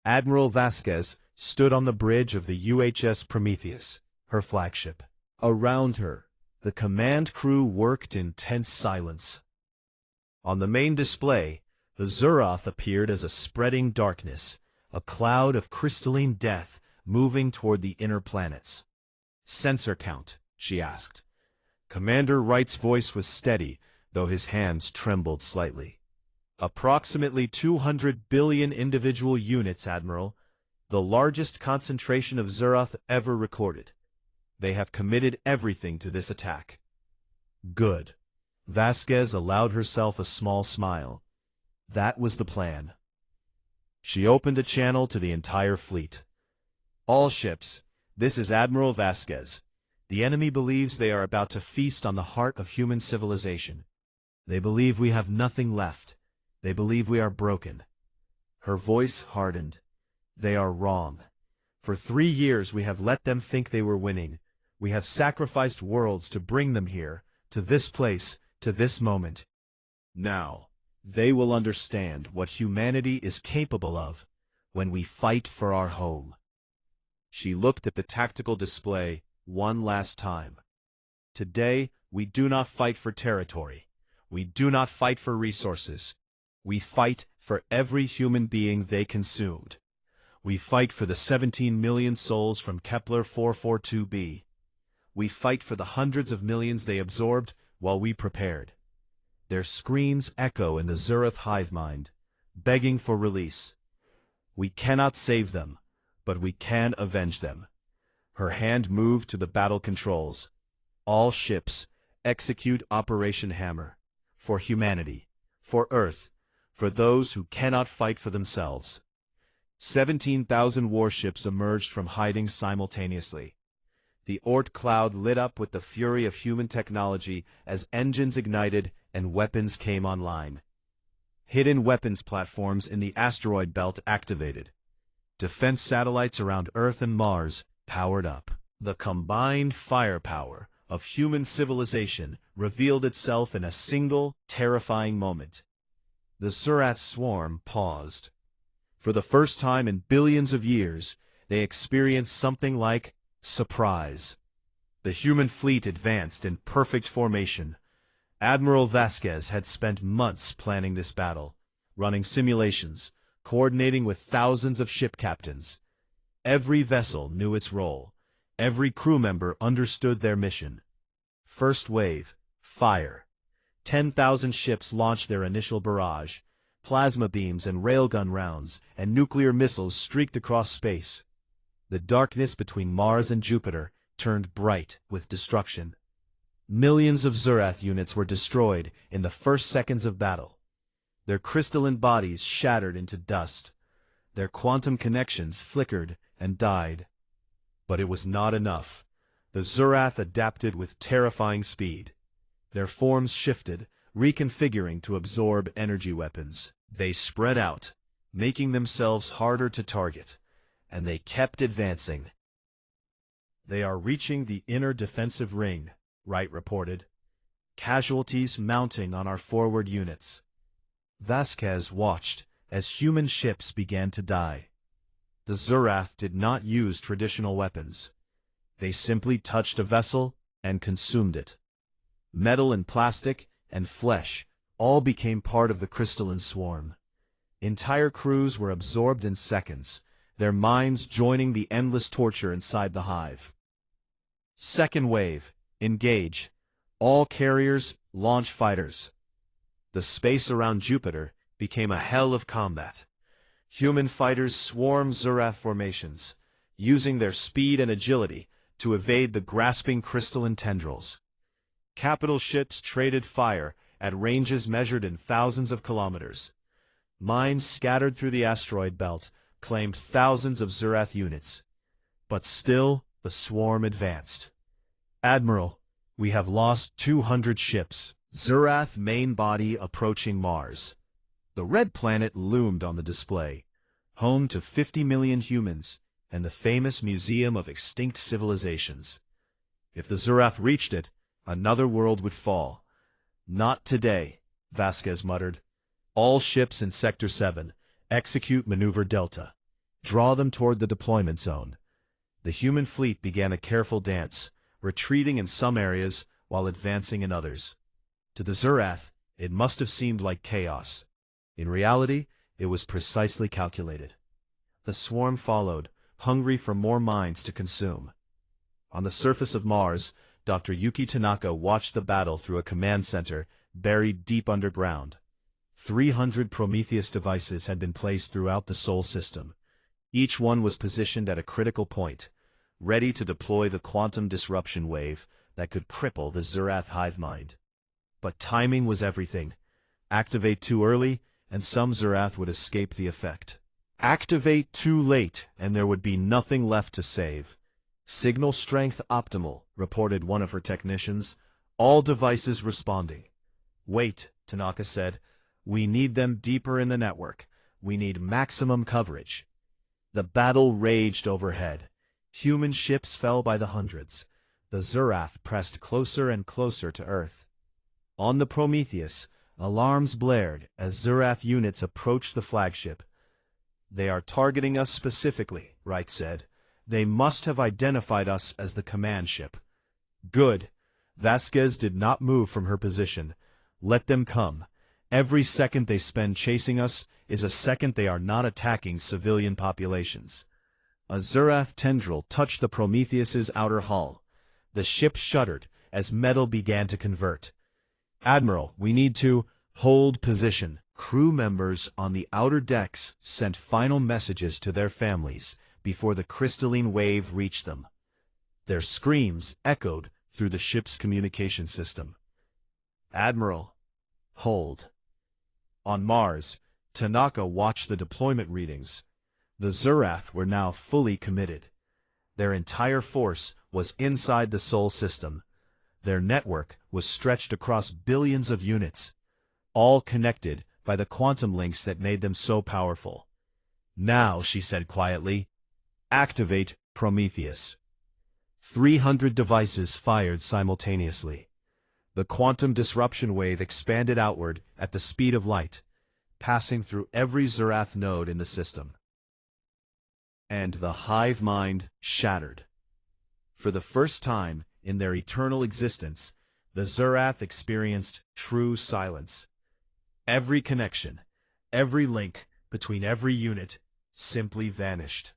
Admiral Vasquez stood on the bridge of the UHS Prometheus, her flagship. Around her, the command crew worked in tense silence. On the main display, the Zurath appeared as a spreading darkness, a cloud of crystalline death moving toward the inner planets. "Sensor count," she asked. Commander Wright's voice was steady, though his hands trembled slightly. Approximately 200 billion individual units, Admiral, the largest concentration of Zurath ever recorded. They have committed everything to this attack. Good. Vasquez allowed herself a small smile. That was the plan. She opened a channel to the entire fleet. All ships, this is Admiral Vasquez. The enemy believes they are about to feast on the heart of human civilization. They believe we have nothing left. They believe we are broken. Her voice hardened. They are wrong. For 3 years we have let them think they were winning. We have sacrificed worlds to bring them here, to this place, to this moment. Now, they will understand what humanity is capable of when we fight for our home. She looked at the tactical display one last time. Today, we do not fight for territory. We do not fight for resources. We fight for every human being they consumed. We fight for the 17 million souls from Kepler 442b. We fight for the hundreds of millions they absorbed while we prepared. Their screams echo in the Zurath hive mind, begging for release. We cannot save them, but we can avenge them. Her hand moved to the battle controls. All ships, execute Operation Hammer. For humanity, for Earth, for those who cannot fight for themselves. 17,000 warships emerged from hiding simultaneously. The Oort cloud lit up with the fury of human technology as engines ignited and weapons came online. Hidden weapons platforms in the asteroid belt activated. Defense satellites around Earth and Mars powered up. The combined firepower of human civilization revealed itself in a single, terrifying moment. The Zurath swarm paused. For the first time in billions of years, they experienced something like surprise. The human fleet advanced in perfect formation. Admiral Vasquez had spent months planning this battle, running simulations, coordinating with thousands of ship captains. Every vessel knew its role. Every crew member understood their mission. First wave, fire. 10,000 ships launched their initial barrage. Plasma beams and railgun rounds and nuclear missiles streaked across space. The darkness between Mars and Jupiter turned bright with destruction. Millions of Zurath units were destroyed in the first seconds of battle. Their crystalline bodies shattered into dust. Their quantum connections flickered and died. But it was not enough. The Zurath adapted with terrifying speed. Their forms shifted, reconfiguring to absorb energy weapons. They spread out, making themselves harder to target, and they kept advancing. They are reaching the inner defensive ring, Wright reported. Casualties mounting on our forward units. Vasquez watched as human ships began to die. The Zurath did not use traditional weapons. They simply touched a vessel and consumed it. Metal and plastic and flesh all became part of the crystalline swarm. Entire crews were absorbed in seconds, their minds joining the endless torture inside the hive. Second wave, engage. All carriers, launch fighters. The space around Jupiter became a hell of combat. Human fighters swarmed Zurath formations, using their speed and agility to evade the grasping crystalline tendrils. Capital ships traded fire at ranges measured in thousands of kilometers. Mines scattered through the asteroid belt claimed thousands of Zurath units. But still, the swarm advanced. Admiral, we have lost 200 ships. Zurath main body approaching Mars. The red planet loomed on the display, home to 50 million humans and the famous Museum of Extinct Civilizations. If the Zurath reached it, another world would fall. Not today, Vasquez muttered. All ships in Sector 7, execute Maneuver Delta. Draw them toward the deployment zone. The human fleet began a careful dance, retreating in some areas while advancing in others. To the Zurath, it must have seemed like chaos. In reality, it was precisely calculated. The swarm followed, hungry for more minds to consume. On the surface of Mars, Dr. Yuki Tanaka watched the battle through a command center buried deep underground. 300 Prometheus devices had been placed throughout the Sol system. Each one was positioned at a critical point, ready to deploy the quantum disruption wave that could cripple the Zurath hive mind. But timing was everything. Activate too early, and some Zurath would escape the effect. Activate too late, and there would be nothing left to save. Signal strength optimal, reported one of her technicians. All devices responding. Wait, Tanaka said. We need them deeper in the network. We need maximum coverage. The battle raged overhead. Human ships fell by the hundreds. The Zurath pressed closer and closer to Earth. On the Prometheus, alarms blared as Zurath units approached the flagship. They are targeting us specifically, Wright said. They must have identified us as the command ship. Good. Vasquez did not move from her position. Let them come. Every second they spend chasing us is a second they are not attacking civilian populations. A Zurath tendril touched the Prometheus's outer hull. The ship shuddered as metal began to convert. Admiral, we need to hold position. Crew members on the outer decks sent final messages to their families before the crystalline wave reached them. Their screams echoed through the ship's communication system. Admiral, hold. On Mars, Tanaka watched the deployment readings. The Zurath were now fully committed. Their entire force was inside the Sol system. Their network was stretched across billions of units, all connected by the quantum links that made them so powerful. Now, she said quietly, activate Prometheus. 300 devices fired simultaneously. The quantum disruption wave expanded outward at the speed of light, passing through every Zurath node in the system. And the hive mind shattered. For the first time in their eternal existence, the Zurath experienced true silence. Every connection, every link between every unit simply vanished.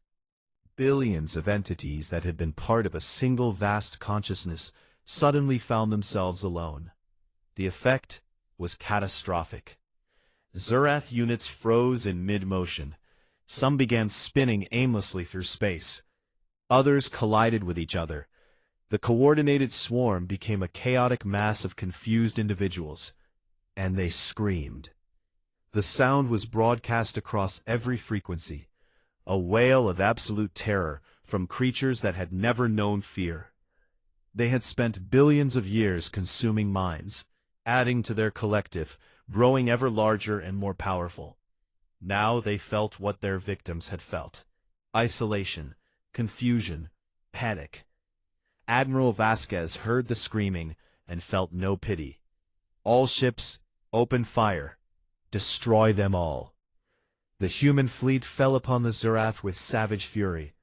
Billions of entities that had been part of a single vast consciousness suddenly found themselves alone. The effect was catastrophic. Zurath units froze in mid-motion. Some began spinning aimlessly through space. Others collided with each other. The coordinated swarm became a chaotic mass of confused individuals, and they screamed. The sound was broadcast across every frequency, a wail of absolute terror from creatures that had never known fear. They had spent billions of years consuming minds, adding to their collective, growing ever larger and more powerful. Now they felt what their victims had felt: isolation, confusion, panic. Admiral Vasquez heard the screaming and felt no pity. All ships, open fire. Destroy them all. The human fleet fell upon the Zurath with savage fury.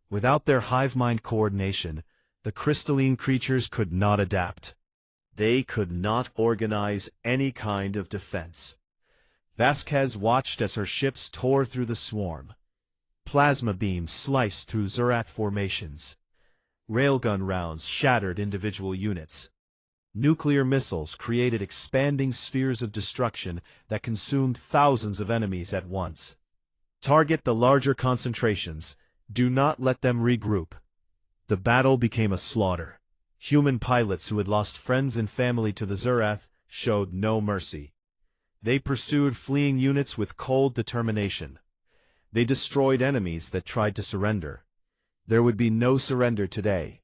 Without their hive-mind coordination, the crystalline creatures could not adapt. They could not organize any kind of defense. Vasquez watched as her ships tore through the swarm. Plasma beams sliced through Zurath formations. Railgun rounds shattered individual units. Nuclear missiles created expanding spheres of destruction that consumed thousands of enemies at once. Target the larger concentrations. Do not let them regroup. The battle became a slaughter. Human pilots who had lost friends and family to the Zurath showed no mercy. They pursued fleeing units with cold determination. They destroyed enemies that tried to surrender. There would be no surrender today.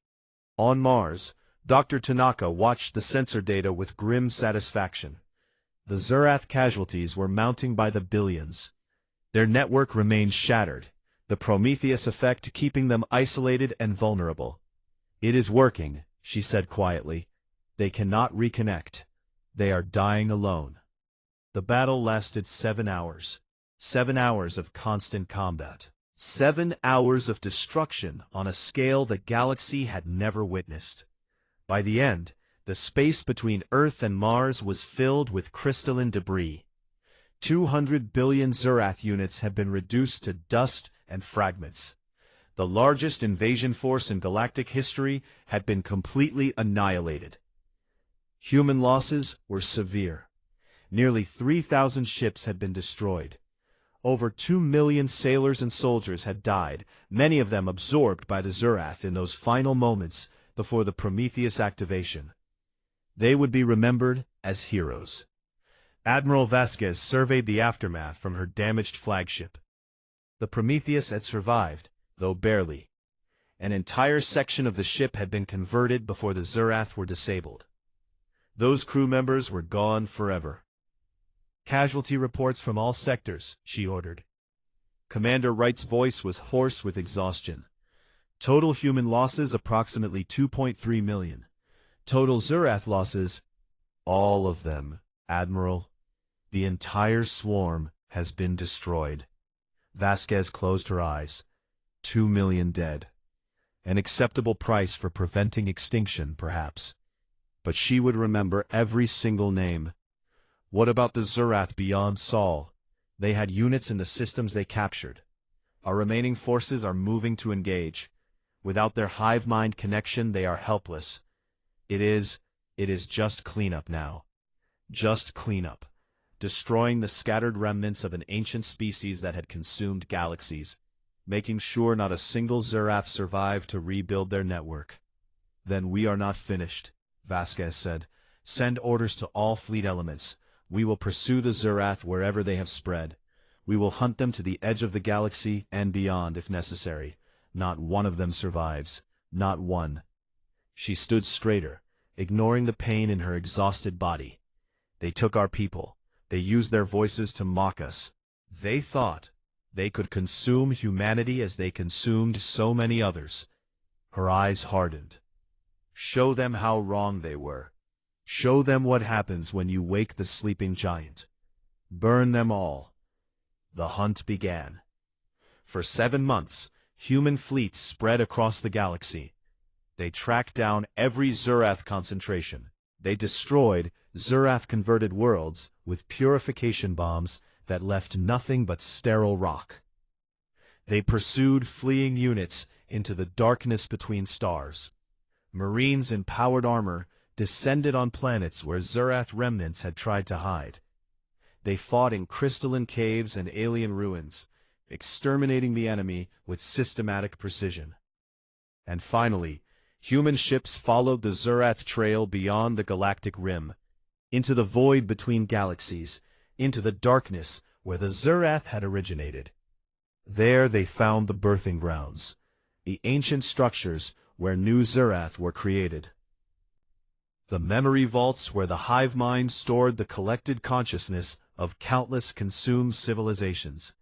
On Mars, Dr. Tanaka watched the sensor data with grim satisfaction. The Zurath casualties were mounting by the billions. Their network remained shattered, the Prometheus effect keeping them isolated and vulnerable. It is working, she said quietly. They cannot reconnect. They are dying alone. The battle lasted 7 hours. 7 hours of constant combat. 7 hours of destruction on a scale the galaxy had never witnessed. By the end, the space between Earth and Mars was filled with crystalline debris. 200 billion Zurath units had been reduced to dust and fragments. The largest invasion force in galactic history had been completely annihilated. Human losses were severe. Nearly 3,000 ships had been destroyed. Over 2 million sailors and soldiers had died, many of them absorbed by the Zurath in those final moments before the Prometheus activation. They would be remembered as heroes. Admiral Vasquez surveyed the aftermath from her damaged flagship. The Prometheus had survived, though barely. An entire section of the ship had been converted before the Zurath were disabled. Those crew members were gone forever. "Casualty reports from all sectors," she ordered. Commander Wright's voice was hoarse with exhaustion. "Total human losses approximately 2.3 million. Total Zurath losses, all of them, Admiral. The entire swarm has been destroyed." Vasquez closed her eyes. 2 million dead. An acceptable price for preventing extinction, perhaps. But she would remember every single name. What about the Zurath beyond Sol? They had units in the systems they captured. Our remaining forces are moving to engage. Without their hive mind connection, they are helpless. It is just cleanup now. Just cleanup. Destroying the scattered remnants of an ancient species that had consumed galaxies, making sure not a single Zurath survived to rebuild their network. "Then we are not finished," Vasquez said. "Send orders to all fleet elements. We will pursue the Zurath wherever they have spread. We will hunt them to the edge of the galaxy and beyond if necessary. Not one of them survives. Not one." She stood straighter, ignoring the pain in her exhausted body. "They took our people. They used their voices to mock us. They thought they could consume humanity as they consumed so many others." Her eyes hardened. "Show them how wrong they were. Show them what happens when you wake the sleeping giant. Burn them all." The hunt began. For 7 months, human fleets spread across the galaxy. They tracked down every Zurath concentration. They destroyed Zurath-converted worlds with purification bombs that left nothing but sterile rock. They pursued fleeing units into the darkness between stars. Marines in powered armor descended on planets where Zurath remnants had tried to hide. They fought in crystalline caves and alien ruins, exterminating the enemy with systematic precision. And finally, human ships followed the Zurath trail beyond the galactic rim, into the void between galaxies, into the darkness where the Zurath had originated. There they found the birthing grounds, the ancient structures where new Zurath were created. The memory vaults where the hive mind stored the collected consciousness of countless consumed civilizations.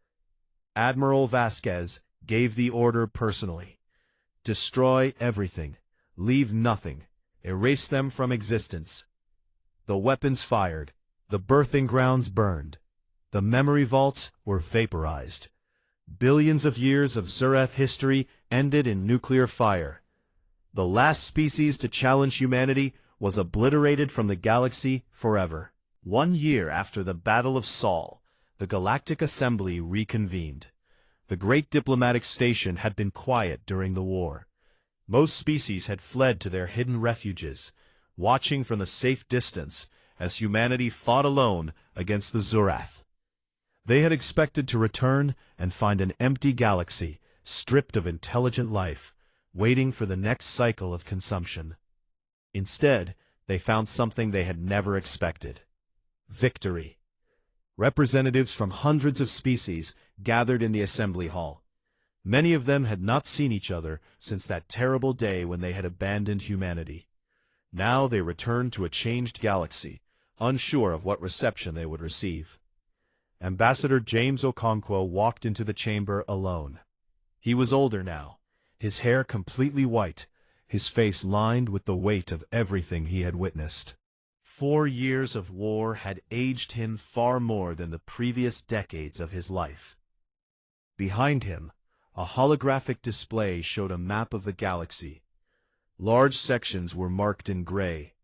Admiral Vasquez gave the order personally. Destroy everything. Leave nothing. Erase them from existence. The weapons fired. The birthing grounds burned. The memory vaults were vaporized. Billions of years of Zurath history ended in nuclear fire. The last species to challenge humanity was obliterated from the galaxy forever. 1 year after the Battle of Sol, the Galactic Assembly reconvened. The great diplomatic station had been quiet during the war. Most species had fled to their hidden refuges, watching from a safe distance as humanity fought alone against the Zurath. They had expected to return and find an empty galaxy, stripped of intelligent life, waiting for the next cycle of consumption. Instead, they found something they had never expected. Victory. Representatives from hundreds of species gathered in the assembly hall. Many of them had not seen each other since that terrible day when they had abandoned humanity. Now they returned to a changed galaxy, unsure of what reception they would receive. Ambassador James Okonkwo walked into the chamber alone. He was older now, his hair completely white, his face lined with the weight of everything he had witnessed. 4 years of war had aged him far more than the previous decades of his life. Behind him, a holographic display showed a map of the galaxy. Large sections were marked in gray.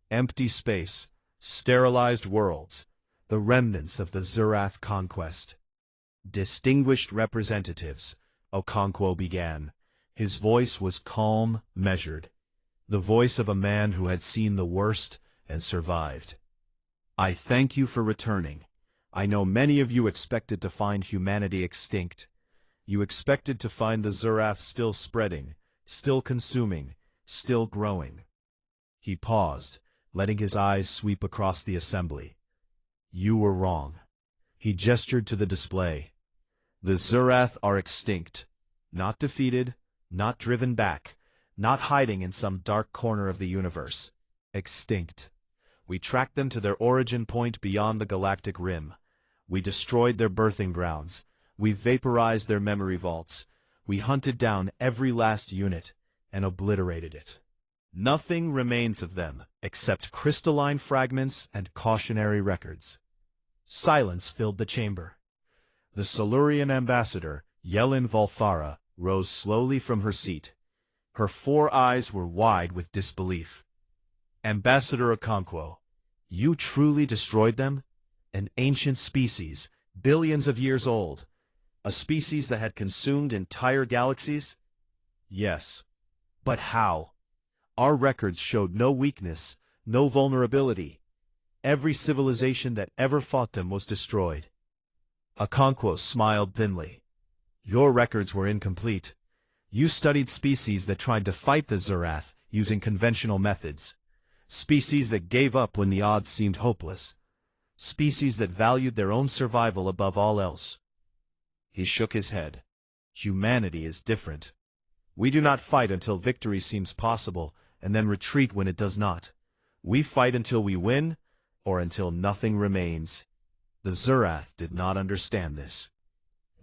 Empty space, sterilized worlds, the remnants of the Zurath conquest. "Distinguished representatives," Okonkwo began. His voice was calm, measured, the voice of a man who had seen the worst and survived. I thank you for returning. I know many of you expected to find humanity extinct. You expected to find the Zurath still spreading, still consuming, still growing. He paused, letting his eyes sweep across the assembly. You were wrong. He gestured to the display. The Zurath are extinct, not defeated, not driven back, not hiding in some dark corner of the universe. Extinct. We tracked them to their origin point beyond the galactic rim. We destroyed their birthing grounds. We vaporized their memory vaults. We hunted down every last unit and obliterated it. Nothing remains of them except crystalline fragments and cautionary records. Silence filled the chamber. The Silurian ambassador, Yelin Volthara, rose slowly from her seat. Her 4 eyes were wide with disbelief. Ambassador Okonkwo, you truly destroyed them? An ancient species, billions of years old. A species that had consumed entire galaxies? Yes. But how? Our records showed no weakness, no vulnerability. Every civilization that ever fought them was destroyed. Okonkwo smiled thinly. Your records were incomplete. You studied species that tried to fight the Zurath using conventional methods. Species that gave up when the odds seemed hopeless. Species that valued their own survival above all else. He shook his head. Humanity is different. We do not fight until victory seems possible, and then retreat when it does not. We fight until we win, or until nothing remains. The Zurath did not understand this.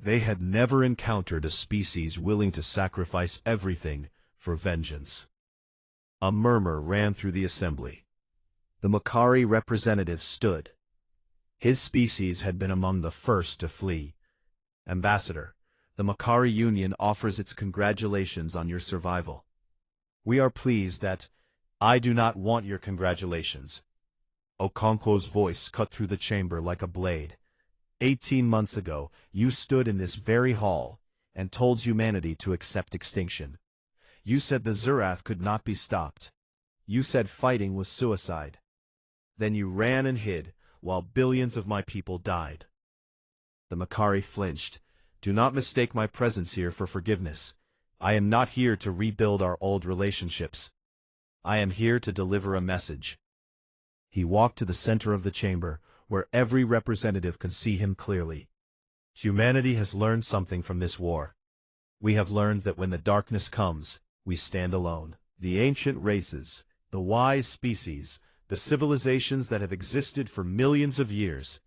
They had never encountered a species willing to sacrifice everything for vengeance. A murmur ran through the assembly. The Makari representative stood. His species had been among the first to flee. Ambassador, the Makari Union offers its congratulations on your survival. We are pleased that I do not want your congratulations. Okonkwo's voice cut through the chamber like a blade. 18 months ago, you stood in this very hall and told humanity to accept extinction. You said the Zurath could not be stopped. You said fighting was suicide. Then you ran and hid, while billions of my people died. The Makari flinched. Do not mistake my presence here for forgiveness. I am not here to rebuild our old relationships. I am here to deliver a message. He walked to the center of the chamber, where every representative could see him clearly. Humanity has learned something from this war. We have learned that when the darkness comes, we stand alone. The ancient races, the wise species, the civilizations that have existed for millions of years,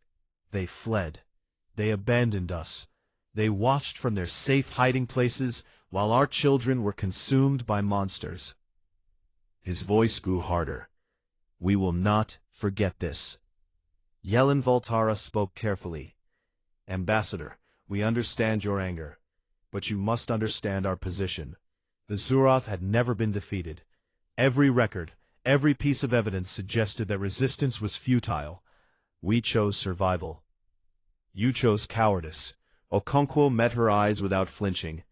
they fled. They abandoned us. They watched from their safe hiding places while our children were consumed by monsters. His voice grew harder. We will not forget this. Yelin Volthara spoke carefully. Ambassador, we understand your anger, but you must understand our position. The Zurath had never been defeated. Every record, every piece of evidence suggested that resistance was futile. We chose survival. You chose cowardice. Okonkwo met her eyes without flinching.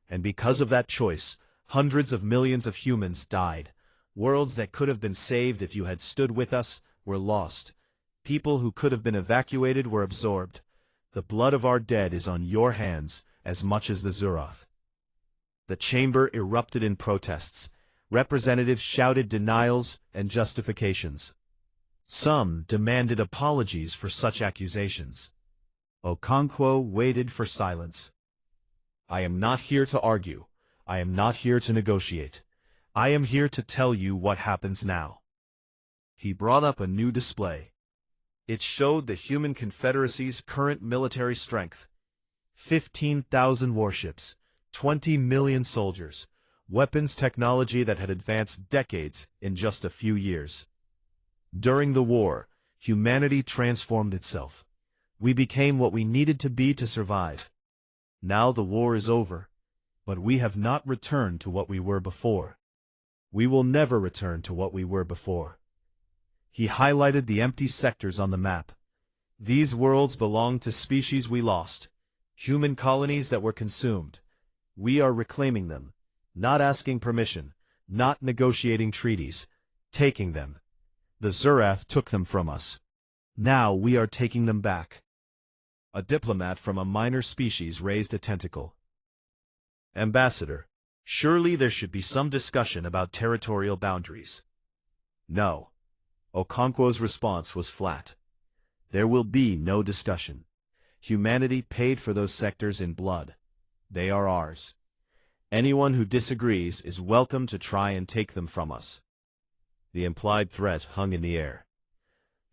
And because of that choice, hundreds of millions of humans died. Worlds that could have been saved if you had stood with us were lost. People who could have been evacuated were absorbed. The blood of our dead is on your hands as much as the Zurath. The chamber erupted in protests. Representatives shouted denials and justifications. Some demanded apologies for such accusations. Okonkwo waited for silence. I am not here to argue. I am not here to negotiate. I am here to tell you what happens now. He brought up a new display. It showed the Human Confederacy's current military strength. 15,000 warships, 20 million soldiers, weapons technology that had advanced decades in just a few years. During the war, humanity transformed itself. We became what we needed to be to survive. Now the war is over, but we have not returned to what we were before. We will never return to what we were before. He highlighted the empty sectors on the map. These worlds belong to species we lost, human colonies that were consumed. We are reclaiming them, not asking permission, not negotiating treaties, taking them. The Zurath took them from us. Now we are taking them back. A diplomat from a minor species raised a tentacle. Ambassador, surely there should be some discussion about territorial boundaries. No. Okonkwo's response was flat. There will be no discussion. Humanity paid for those sectors in blood. They are ours. Anyone who disagrees is welcome to try and take them from us. The implied threat hung in the air.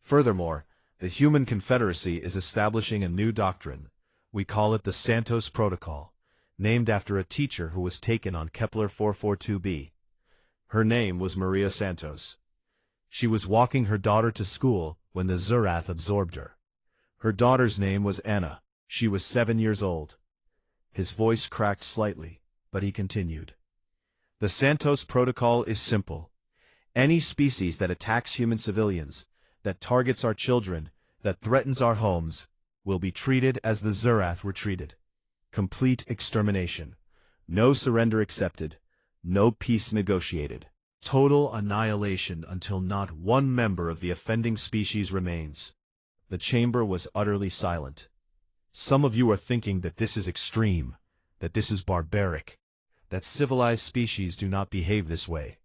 Furthermore, the Human Confederacy is establishing a new doctrine. We call it the Santos Protocol, named after a teacher who was taken on Kepler 442b. Her name was Maria Santos. She was walking her daughter to school when the Zurath absorbed her. Her daughter's name was Anna. She was 7 years old. His voice cracked slightly, but he continued. The Santos Protocol is simple. Any species that attacks human civilians, that targets our children, that threatens our homes, will be treated as the Zurath were treated. Complete extermination. No surrender accepted. No peace negotiated. Total annihilation until not one member of the offending species remains. The chamber was utterly silent. Some of you are thinking that this is extreme, that this is barbaric, that civilized species do not behave this way.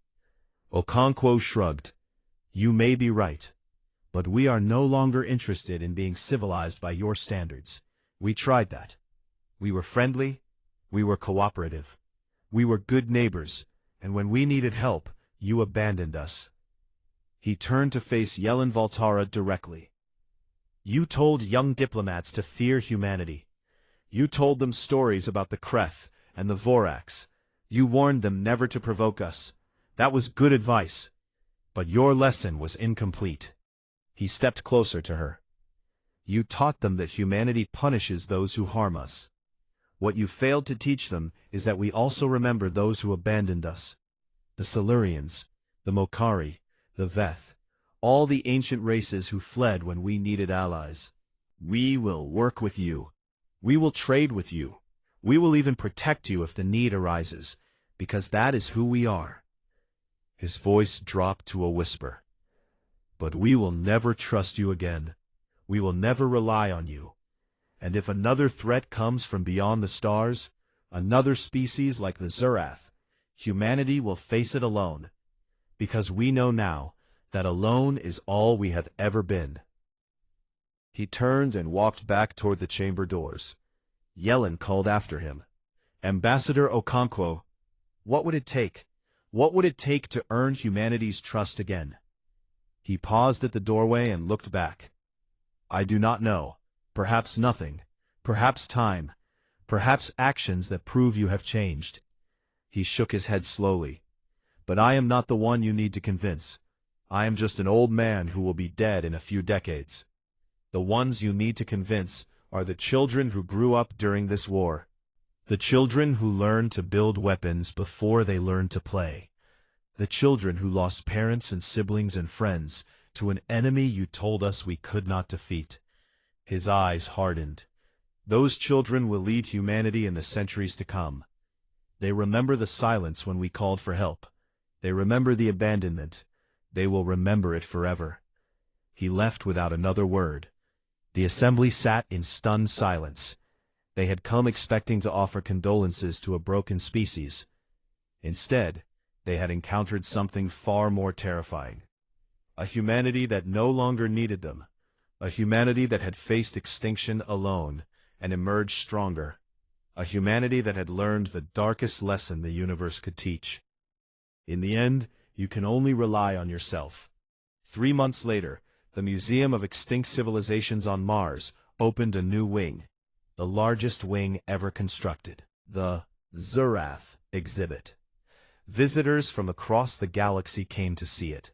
Okonkwo shrugged. You may be right, but we are no longer interested in being civilized by your standards. We tried that. We were friendly, we were cooperative, we were good neighbors, and when we needed help, you abandoned us. He turned to face Yelen Valtara directly. You told young diplomats to fear humanity. You told them stories about the Kreth and the Vorax. You warned them never to provoke us. That was good advice. But your lesson was incomplete. He stepped closer to her. You taught them that humanity punishes those who harm us. What you failed to teach them is that we also remember those who abandoned us. The Silurians, the Mokari, the Veth, all the ancient races who fled when we needed allies. We will work with you. We will trade with you. We will even protect you if the need arises, because that is who we are. His voice dropped to a whisper. But we will never trust you again. We will never rely on you. And if another threat comes from beyond the stars, another species like the Zurath, humanity will face it alone, because we know now that alone is all we have ever been. He turned and walked back toward the chamber doors. Yelen called after him. Ambassador Okonkwo, what would it take? What would it take to earn humanity's trust again? He paused at the doorway and looked back. I do not know. Perhaps nothing. Perhaps time. Perhaps actions that prove you have changed. He shook his head slowly. But I am not the one you need to convince. I am just an old man who will be dead in a few decades. The ones you need to convince are the children who grew up during this war. The children who learned to build weapons before they learned to play. The children who lost parents and siblings and friends to an enemy you told us we could not defeat. His eyes hardened. Those children will lead humanity in the centuries to come. They remember the silence when we called for help. They remember the abandonment. They will remember it forever. He left without another word. The assembly sat in stunned silence. They had come expecting to offer condolences to a broken species. Instead, they had encountered something far more terrifying. A humanity that no longer needed them. A humanity that had faced extinction alone and emerged stronger. A humanity that had learned the darkest lesson the universe could teach. In the end, you can only rely on yourself. 3 months later, the Museum of Extinct Civilizations on Mars opened a new wing, the largest wing ever constructed, the Zurath exhibit. Visitors from across the galaxy came to see it.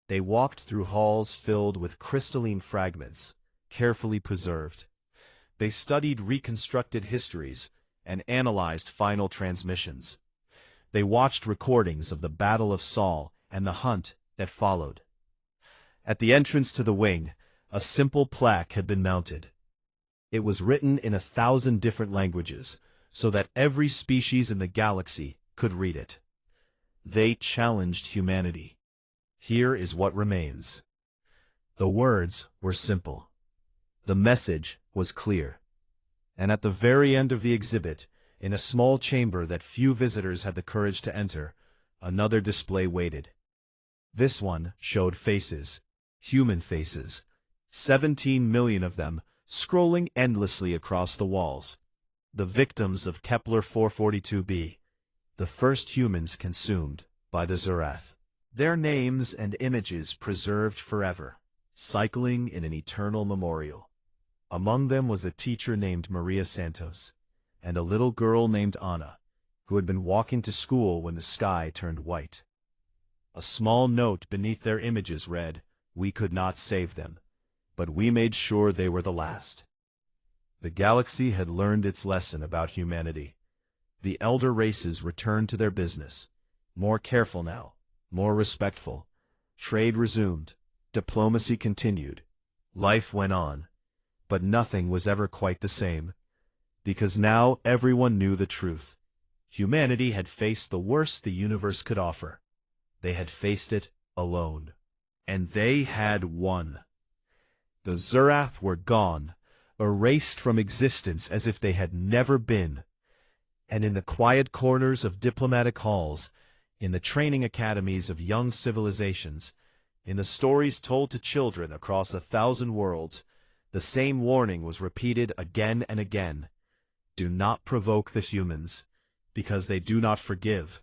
They walked through halls filled with crystalline fragments, carefully preserved. They studied reconstructed histories and analyzed final transmissions. They watched recordings of the Battle of Saul and the hunt that followed. At the entrance to the wing, a simple plaque had been mounted. It was written in 1,000 different languages, so that every species in the galaxy could read it. They challenged humanity. Here is what remains. The words were simple. The message was clear. And at the very end of the exhibit, in a small chamber that few visitors had the courage to enter, another display waited. This one showed faces, human faces, 17 million of them, scrolling endlessly across the walls. The victims of Kepler 442b, the first humans consumed by the Zurath. Their names and images preserved forever, cycling in an eternal memorial. Among them was a teacher named Maria Santos, and a little girl named Anna, who had been walking to school when the sky turned white. A small note beneath their images read, "We could not save them, but we made sure they were the last." The galaxy had learned its lesson about humanity. The elder races returned to their business, more careful now, more respectful. Trade resumed, diplomacy continued, life went on. But nothing was ever quite the same, because now everyone knew the truth. Humanity had faced the worst the universe could offer. They had faced it alone. And they had won. The Zurath were gone, erased from existence as if they had never been. And in the quiet corners of diplomatic halls, in the training academies of young civilizations, in the stories told to children across 1,000 worlds, the same warning was repeated again and again. Do not provoke the humans, because they do not forgive,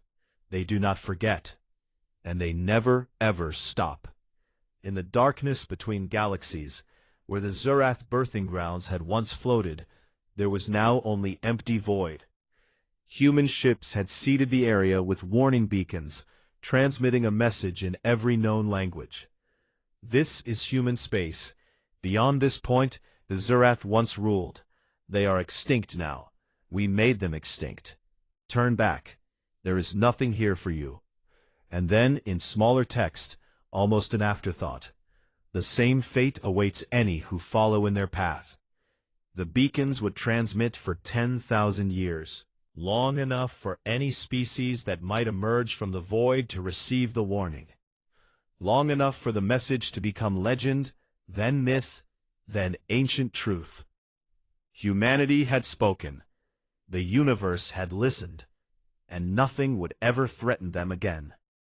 they do not forget, and they never ever stop. In the darkness between galaxies, where the Zurath birthing grounds had once floated, there was now only empty void. Human ships had seeded the area with warning beacons, transmitting a message in every known language. This is human space. Beyond this point, the Zurath once ruled. They are extinct now. We made them extinct. Turn back. There is nothing here for you. And then, in smaller text, almost an afterthought, the same fate awaits any who follow in their path. The beacons would transmit for 10,000 years, long enough for any species that might emerge from the void to receive the warning. Long enough for the message to become legend, then myth, then ancient truth. Humanity had spoken. The universe had listened, and nothing would ever threaten them again.